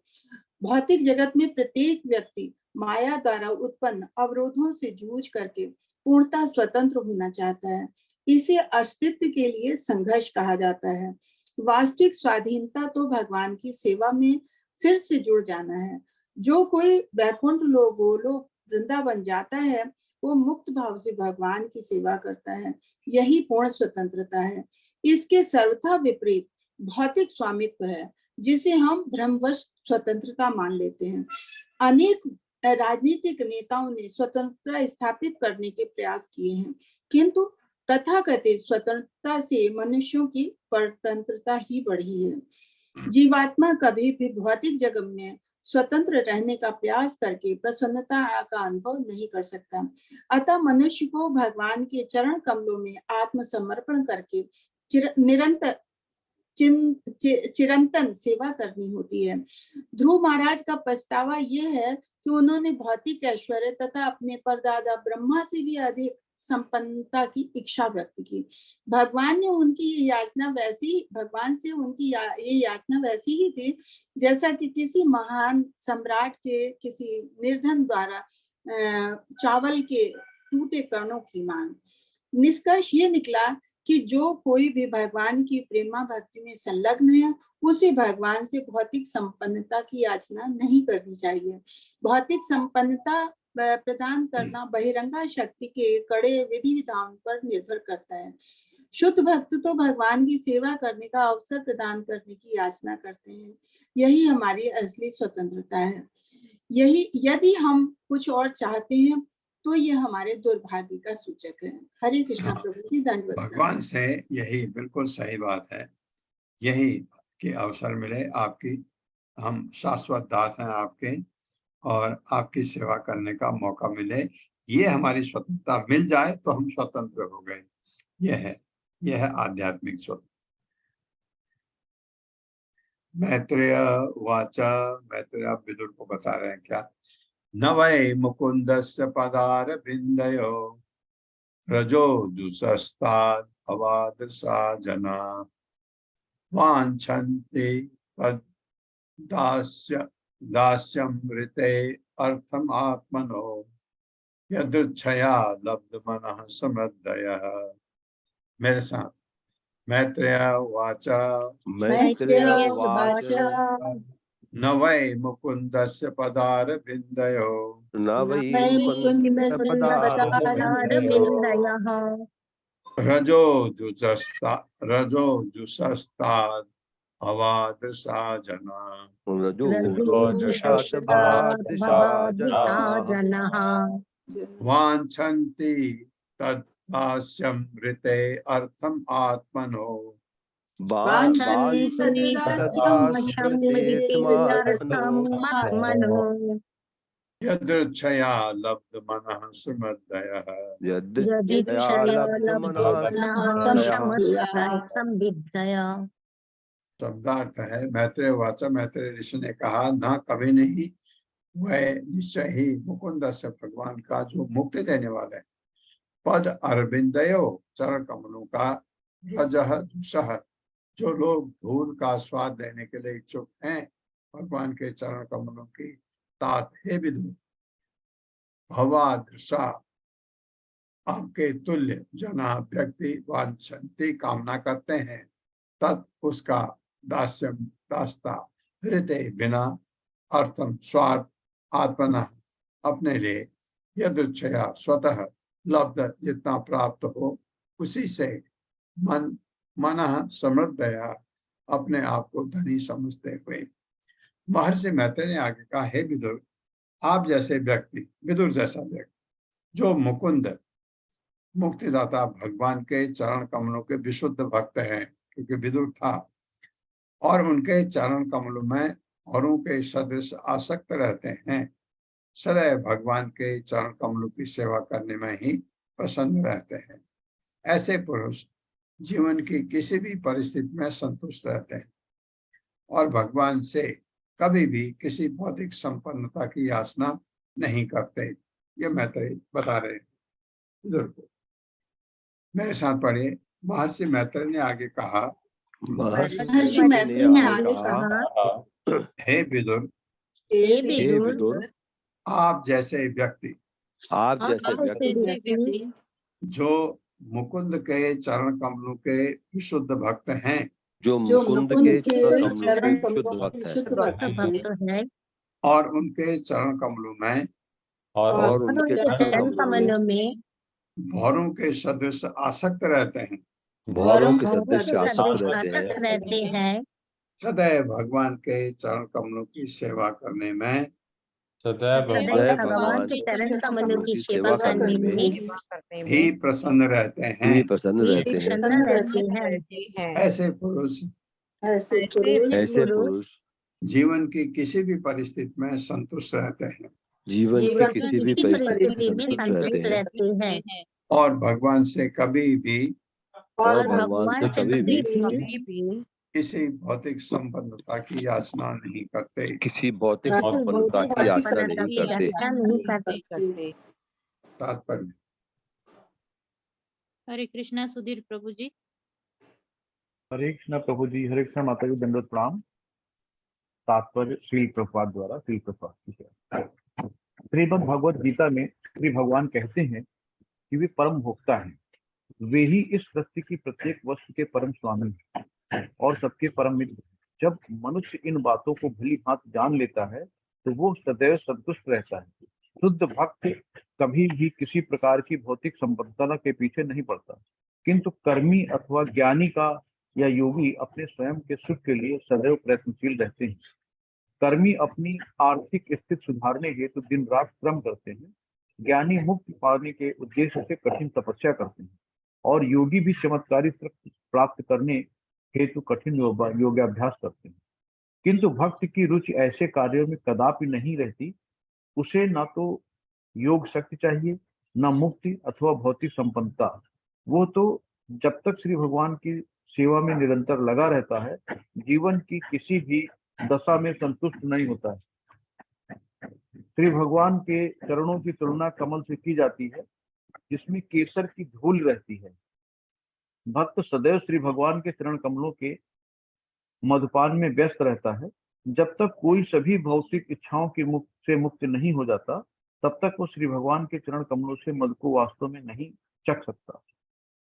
भौतिक जगत में प्रत्येक व्यक्ति माया द्वारा उत्पन्न अवरोधों से जूझ करके पूर्णतः स्वतंत्र होना चाहता है। इसे अस्तित्व के लिए संघर्ष कहा जाता है। वास्तविक स्वाधीनता तो भगवान की सेवा में फिर से जुड़ जाना है। जो कोई वैकुंठ गोलोक वृंदावन जाता है वो मुक्त भाव से भगवान की सेवा करता है। यही पूर्ण स्वतंत्रता है। इसके सर्वथा विपरीत भौतिक स्वामित्व है जिसे हम भ्रमवश स्वतंत्रता मान लेते हैं। अनेक राजनीतिक नेताओं ने स्वतंत्रता स्थापित करने के प्रयास किए हैं, किंतु तथाकथित स्वतंत्रता से मनुष्यों की परतंत्रता ही बढ़ी है। जीवात्मा कभी भी भौतिक जगत में स्वतंत्र रहने का प्रयास करके प्रसन्नता का अनुभव नहीं कर सकता। अतः मनुष्य को भगवान के चरण कमलों में आत्मसमर्पण करके निरंतर चिरंतन सेवा करनी होती है। ध्रुव महाराज का पछतावा ये है कि उन्होंने भौतिक ऐश्वर्य तथा अपने परदादा ब्रह्मा से भी अधिक संपन्नता की इच्छा व्यक्त की। भगवान से उनकी ये याचना वैसी ही थी जैसा कि किसी महान सम्राट के किसी निर्धन द्वारा चावल के टूटे कणों की मांग। निष्कर्ष ये निकला कि जो कोई भी भगवान की प्रेमा भक्ति में संलग्न है उसे भगवान से भौतिक संपन्नता की याचना नहीं करनी चाहिए। भौतिक संपन्नता प्रदान करना बहिरंगा शक्ति के कड़े विधि विधान पर निर्भर करता है। शुद्ध भक्त तो भगवान की सेवा करने का अवसर प्रदान करने की याचना करते हैं। यही हमारी असली स्वतंत्रता है। यही यदि हम कुछ और चाहते हैं तो ये हमारे दुर्भाग्य का सूचक है। हरे कृष्णा प्रभु जी, दंडवत। भगवान से यही बिल्कुल सही बात है। यही कि अवसर मिले आपकी, हम शाश्वत दास हैं आपके और आपकी सेवा करने का मौका मिले, ये हमारी स्वतंत्रता मिल जाए तो हम स्वतंत्र हो गए। यह है आध्यात्मिक स्वतंत्रता। मैत्रेय वाचा, मैत्रेय विदुर को बता रहे हैं क्या, न वै मुकुंदस्य पदार बिंदयो रजो जुसस्ताद अवादृशा जना वांछन्ति पद दास्यमृते अर्थम आत्मनो यदृच्छया लब्ध मनः समृद्धयः। मेरे साथ मैत्रेय वाचा, न वै मुकुंदस्य पदार बिंदयो रजो जुसस्ताद अवादृशा जना वांछन्ति तद दास्यम ऋते अर्थम आत्मनो यदृच्छया लब्ध मनः सुमृद्धयः शब्दार्थ है। मैत्रेय वाचा, मैत्रेय ऋषि ने कहा, ना कभी नहीं, वह निश्चय ही मुकुंद से भगवान का जो मुक्ति देने वाला है। पद अरविंदयो चरण कमलों का रजह दुसह, जो लोग धूल का स्वाद लेने के लिए इच्छुक हैं भगवान के चरण कमलों की, तात हे विदुर भवादृशा आपके तुल्य जना व्यक्ति वांछन्ति कामना करते हैं, तत् उसका दास्यम दास्ता हृदय बिना अर्थम स्वार्थ आत्मना अपने लिए यदृच्छया स्वतः लब्ध जितना प्राप्त हो उसी से मन मनः समृद्धया अपने आप को धनी समझते हुए। महर्षि मैत्रेय ने आगे कहा, हे विदुर, आप जैसे व्यक्ति, विदुर जैसा व्यक्ति जो मुकुंद मुक्तिदाता भगवान के चरण कमलों के विशुद्ध भक्त हैं, क्योंकि विदुर था, और उनके चरण कमलों में औरों के सदृश आसक्त रहते हैं, सदैव भगवान के चरण कमलों की सेवा करने में ही प्रसन्न रहते हैं। ऐसे पुरुष जीवन की किसी भी परिस्थिति में संतुष्ट रहते हैं और भगवान से कभी भी किसी भौतिक संपन्नता की याचना नहीं करते। ये मैत्रेय बता रहे हैं। मेरे साथ पढ़िए। महर्षि मैत्रेय ने आगे कहा, महर्षि मैत्रेय ने आगे कहा, हे विदुर, आप जैसे व्यक्ति जो मुकुंद के चरण कमलों के विशुद्ध भक्त हैं, जो मुकुंद के चरण कमलों के विशुद्ध भक्त हैं, और उनके चरण कमलों में भौरों के सदृश आसक्त रहते हैं, सदैव भगवान के चरण कमलों की सेवा करने में भगवान के चरण कमलों की सेवा करने में ही प्रसन्न रहते हैं। ऐसे पुरुष जीवन की किसी भी परिस्थिति में संतुष्ट रहते हैं, जीवन की किसी भी परिस्थिति में संतुष्ट रहते हैं, और भगवान से कभी भी किसी भौतिक संपन्नता की याचना नहीं करते। किसी भौतिक संपन्नता की याचना नहीं करते। तात्पर्य। हरे कृष्णा सुधीर प्रभु जी। हरे कृष्णा प्रभु जी, हरे कृष्णा माता जी, दंडवत प्रणाम। तात्पर्य श्रील प्रभुपाद द्वारा, श्रील प्रभुपाद। श्रीमद् भगवद गीता में श्री भगवान कहते हैं कि वे परम भोक्ता हैं, वे ही इस सृष्टि की प्रत्येक वस्तु के परम स्वामी हैं और सबके परम मित्र। जब मनुष्य इन बातों को भली भांति जान लेता है तो वो सदैव संतुष्ट रहता है। शुद्ध भक्त कभी भी किसी प्रकार की भौतिक संपन्नता के पीछे नहीं पड़ता, किंतु कर्मी अथवा ज्ञानी का या योगी अपने स्वयं के सुख के लिए सदैव प्रयत्नशील रहते हैं। कर्मी अपनी आर्थिक स्थिति सुधारने हेतु दिन रात श्रम करते हैं, ज्ञानी मुक्ति पाने के उद्देश्य से कठिन तपस्या करते हैं, और योगी भी चमत्कारी प्राप्त करने हेतु कठिन योगाभ्यास करते हैं। किंतु भक्त की रुचि ऐसे कार्यों में कदापि नहीं रहती। उसे न तो योग शक्ति चाहिए, न मुक्ति अथवा भौतिक संपन्नता। वो तो जब तक श्री भगवान की सेवा में निरंतर लगा रहता है, जीवन की किसी भी दशा में संतुष्ट नहीं होता है। श्री भगवान के चरणों की तुलना कमल से की जाती है, जिसमें केसर की धूल रहती है। भक्त सदैव श्री भगवान के चरण कमलों के मधुपान में व्यस्त रहता है। जब तक कोई सभी भौतिक इच्छाओं की से मुक्त नहीं हो जाता, तब तक वो श्री भगवान के चरण कमलों से मधु को वास्तव में नहीं चख सकता।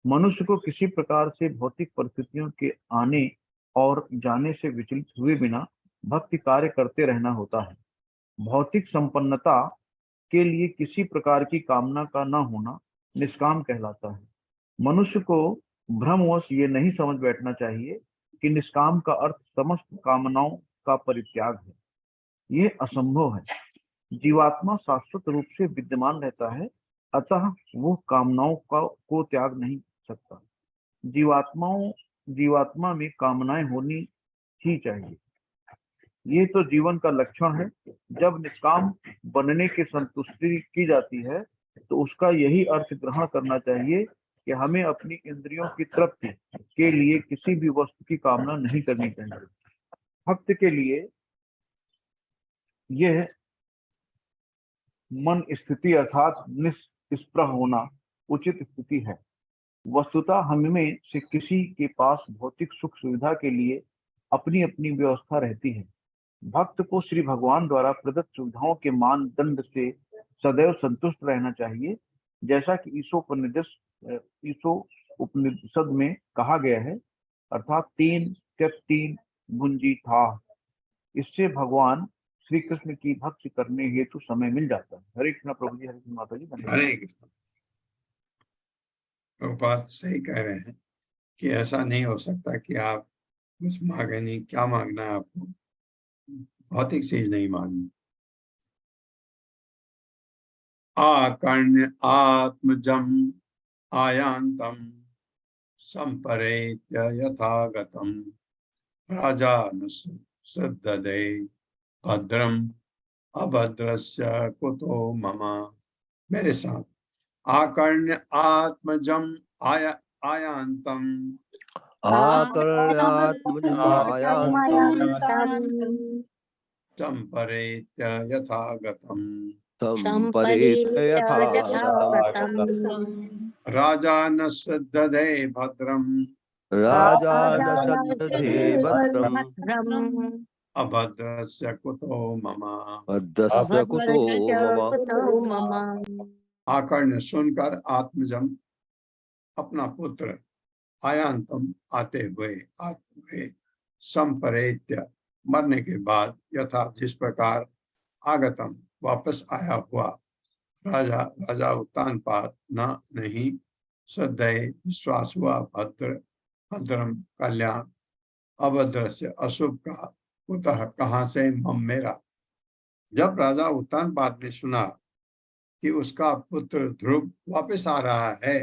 मनुष्य को किसी प्रकार से भौतिक परिस्थितियों के आने और जाने से विचलित हुए बिना भक्ति कार्य करते रहना होता है। भौतिक संपन्नता के लिए किसी प्रकार की कामना का न होना निष्काम कहलाता है। मनुष्य को भ्रमवश ये नहीं समझ बैठना चाहिए कि निष्काम का अर्थ समस्त कामनाओं का परित्याग है। ये असंभव है। जीवात्मा शाश्वत रूप से विद्यमान रहता है अतः वो कामनाओं को त्याग नहीं सकता। जीवात्मा में कामनाएं होनी ही चाहिए। ये तो जीवन का लक्षण है। जब निष्काम बनने की संतुष्टि की जाती है तो उसका यही अर्थ ग्रहण करना चाहिए कि हमें अपनी इंद्रियों की तृप्ति के लिए किसी भी वस्तु की कामना नहीं करनी चाहिए। भक्त के लिए यह मन स्थिति अर्थात निष्स्पृह होना उचित स्थिति है। वस्तुतः हमें से किसी के पास भौतिक सुख सुविधा के लिए अपनी अपनी व्यवस्था रहती है। भक्त को श्री भगवान द्वारा प्रदत्त सुविधाओं के मानदंड से सदैव संतुष्ट रहना चाहिए, जैसा कि उपनिषद में कहा गया है, अर्थात 3 त्यक 3 भुंजी था। इससे भगवान श्री कृष्ण की भक्ति करने हेतु समय मिल जाता है। हरे कृष्ण प्रभु जी, हरे कृष्ण माता जी, हरे कृष्ण। प्रभुपाद सही कह रहे हैं कि ऐसा नहीं हो सकता कि आप कुछ मांगे नहीं। क्या मांगना है आपको? भौतिक चीज नहीं मांगनी। आकर्ण्य आत्मजम आयांतम संपरेत्य यथागतम राजानुसृद्धदे भद्रम अभद्रस्य कुतो मम। मेरे साथ आकर्ण्य आत्मजम आयांतम संपरेत्य यथागतम राजानसदधे भद्रम अभद्रस्य कुतो मम। आकर्ण सुनकर आत्मजम अपना पुत्र आयांतम आते हुए संपरेत्य मरने के बाद यथा जिस प्रकार आगतम वापस आया हुआ राजा उत्तानपाद नहीं श्रद्धेय विश्वास हुआ भद्रम कल्याण अभद्र से अशुभ का कुतः कहाँ से मम मेरा। जब राजा उत्तानपाद ने सुना कि उसका पुत्र ध्रुव वापस आ रहा है,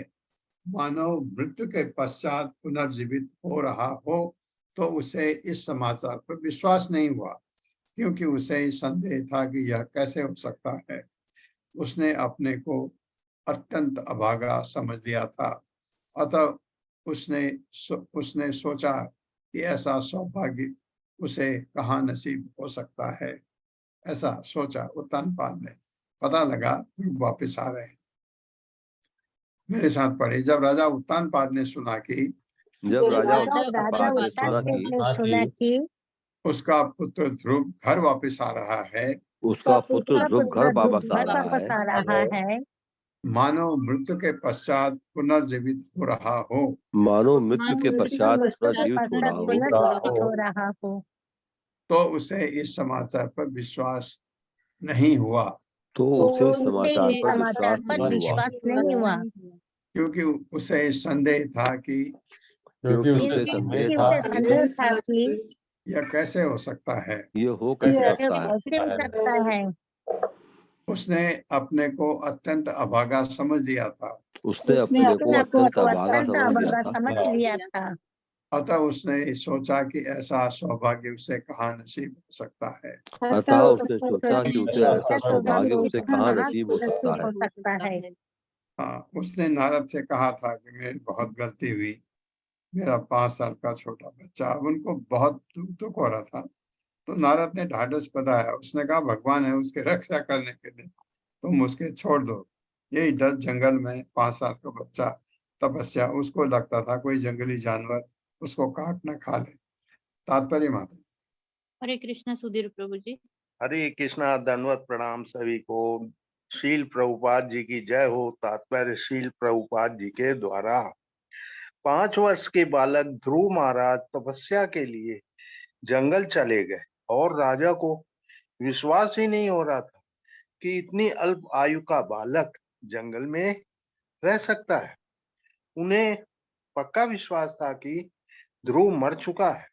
मानव मृत्यु के पश्चात पुनर्जीवित हो रहा हो, तो उसे इस समाचार पर विश्वास नहीं हुआ, क्योंकि उसे संदेह था कि यह कैसे हो सकता है। उसने अपने को अत्यंत अभागा समझ लिया था। अतः उसने सोचा कि ऐसा सौभाग्य उसे कहाँ नसीब हो सकता है। ऐसा सोचा उत्तानपाद ने। पता लगा वापस आ रहे हैं। मेरे साथ पढ़े। जब राजा उत्तानपाद ने सुना कि उसका पुत्र ध्रुव घर वापस आ रहा है, मानो मृत्यु के पश्चात पुनर्जीवित हो रहा हो, तो उसे इस समाचार पर विश्वास नहीं हुआ। क्योंकि उसे संदेह था कि यह कैसे हो सकता है। उसने अपने को अत्यंत अभागा समझ लिया था। अतः उसने सोचा कि ऐसा सौभाग्य उसे कहाँ नसीब हो सकता है। हाँ, उसने नारद से कहा था कि मेरी बहुत गलती हुई। मेरा 5 साल का छोटा बच्चा, उनको बहुत दुख हो रहा था। तो नारद ने ढाढ़स बंधाया। उसने कहा भगवान है, उसकी रक्षा करने के लिए तुम उसके छोड़ दो। यही डर जंगल में 5 साल का बच्चा तपस्या, उसको लगता था कोई जंगली जानवर उसको काट न खा ले। तात्पर्य माता। हरे कृष्णा सुधीर प्रभु जी। हरे कृष्णा। दंडवत प्रणाम सभी को। शील प्रभुपाद जी की जय हो। तात्पर्य शील प्रभुपाद जी के द्वारा 5 वर्ष के बालक ध्रुव महाराज तपस्या के लिए जंगल चले गए और राजा को विश्वास ही नहीं हो रहा था कि इतनी अल्प आयु का बालक जंगल में रह सकता है। उन्हें पक्का विश्वास था कि ध्रुव मर चुका है।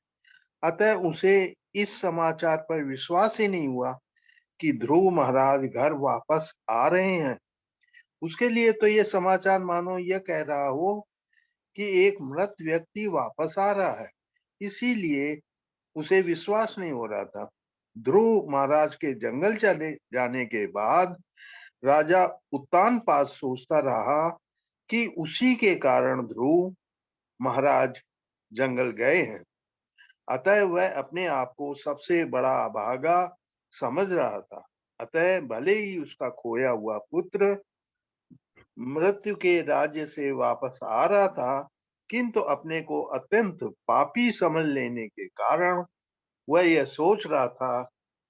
अतः उसे इस समाचार पर विश्वास ही नहीं हुआ कि ध्रुव महाराज घर वापस आ रहे हैं। उसके लिए तो ये समाचार मानो यह कह रहा हो कि एक मृत व्यक्ति वापस आ रहा है, इसीलिए उसे विश्वास नहीं हो रहा था। ध्रुव महाराज के जंगल चले जाने के बाद राजा उत्तानपाद सोचता रहा कि उसी के कारण ध्रुव महाराज जंगल गए हैं। अतः वह अपने आप को सबसे बड़ा अभागा समझ रहा था। अतः भले ही उसका खोया हुआ पुत्र मृत्यु के राज्य से वापस आ रहा था, किंतु अपने को अत्यंत पापी समझ लेने के कारण वह यह सोच रहा था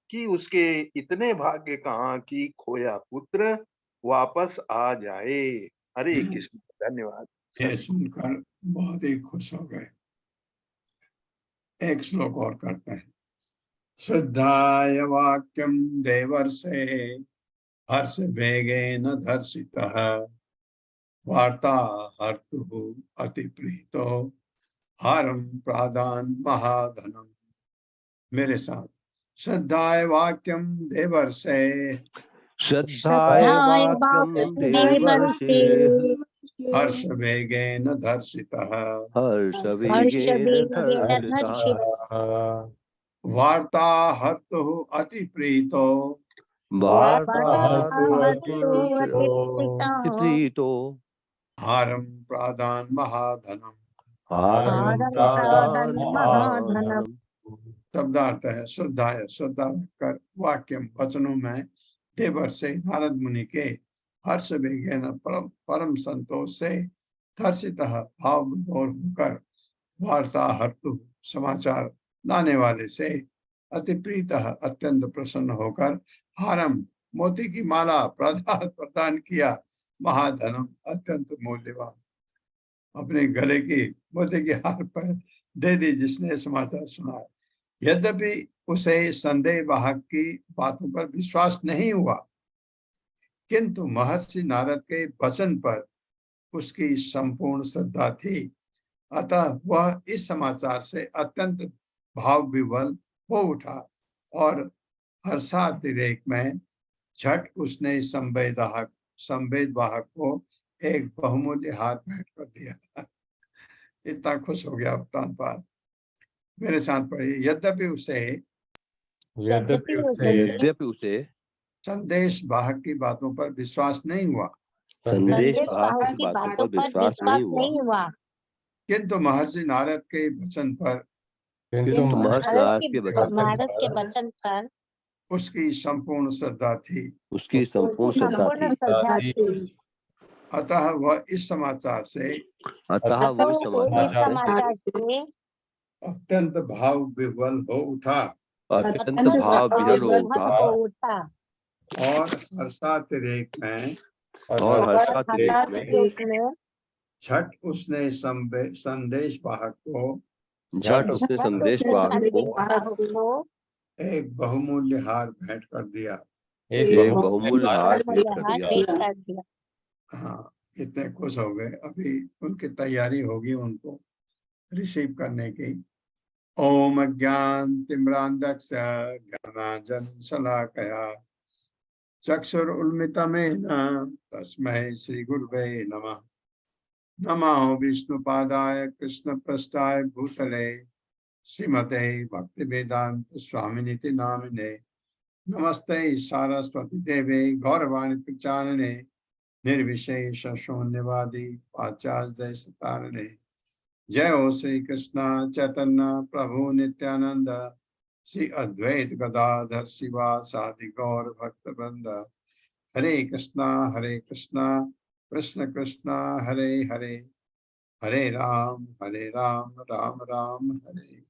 कि उसके इतने भाग्य कहाँ कि खोया पुत्र वापस आ जाए। हरे कृष्ण। धन्यवाद। ये सुनकर बहुत ही खुश हो गए। एक श्लोक और करते हैं। श्रद्धाय वाक्यम देवर्षे हर्ष वेगेन धर्षितः वार्ता हर्तुः अति प्रीतो हारम प्रादान महाधनम। मेरे साथ। श्रद्धाय वाक्यम देवर्षे श्रद्धाय वाक्यम देवर्षे हर्ष वेगेन धर्षितः हर्ष वेगेन धर्षितः वार्ता हर्तुः अति प्रीतो प्रीतो हारम प्रादान महाधनम। शब्दार्थ है श्रद्धाय, श्रद्धा कर वाक्यम वचनों में देवर्षे नारद मुनि के हर्ष वेगेन परम संतोष से धर्षितः भाव विभोर होकर वार्ता हर्तु समाचार लाने वाले से अति प्रीतः अत्यंत प्रसन्न होकर हारम मोती की माला प्रदान किया महाधनम अत्यंत मूल्यवान। अपने गले की मोती की हार पर दे दी जिसने समाचार सुना। यद्यपि उसे संदेह वाहक की बातों पर विश्वास नहीं हुआ, किंतु महर्षि नारद के वचन पर उसकी संपूर्ण श्रद्धा थी। अतः वह इस समाचार से अत्यंत भाव विवल हो उठा और हर्षातिरेक में झट उसने संवेद वाहक को एक बहुमूल्य हार भेंट कर दिया। इतना खुश हो गया उत्तानपाद। मेरे साथ पढ़िए। यद्यपि उसे संदेश वाहक की बातों पर विश्वास नहीं हुआ, किंतु महर्षि नारद के वचन पर उसकी संपूर्ण श्रद्धा थी। अतः वह इस समाचार से अत्यंत भाव विह्वल हो उठा और हर्षातिरेक में झट उसने संदेश वाहक को एक बहुमूल्य हार भेंट कर दिया। हाँ, इतने खुश हो गए। अभी उनकी तैयारी होगी उनको रिसीव करने की। ओम अज्ञानतिमिरान्धस्य ज्ञानांजन शलाकया चक्षुरुन्मिलितं तस्मै श्री गुरुवे नमः। नमो विष्णुपादाय कृष्णपृष्ठाय भूतले श्रीमते भक्तिवेदांत स्वामिनिति नामिने। नमस्ते सारस्वती देवे गौरवाणी प्रचारणे निर्विशेष शून्यवादी पाश्चात्य देशतारणे। जय हो श्री कृष्ण चैतन्य प्रभु नित्यानंद श्री अद्वैत गदाधर शिवासादि गौर भक्त वृंद। हरे कृष्णा कृष्ण कृष्ण हरे हरे, हरे राम राम राम हरे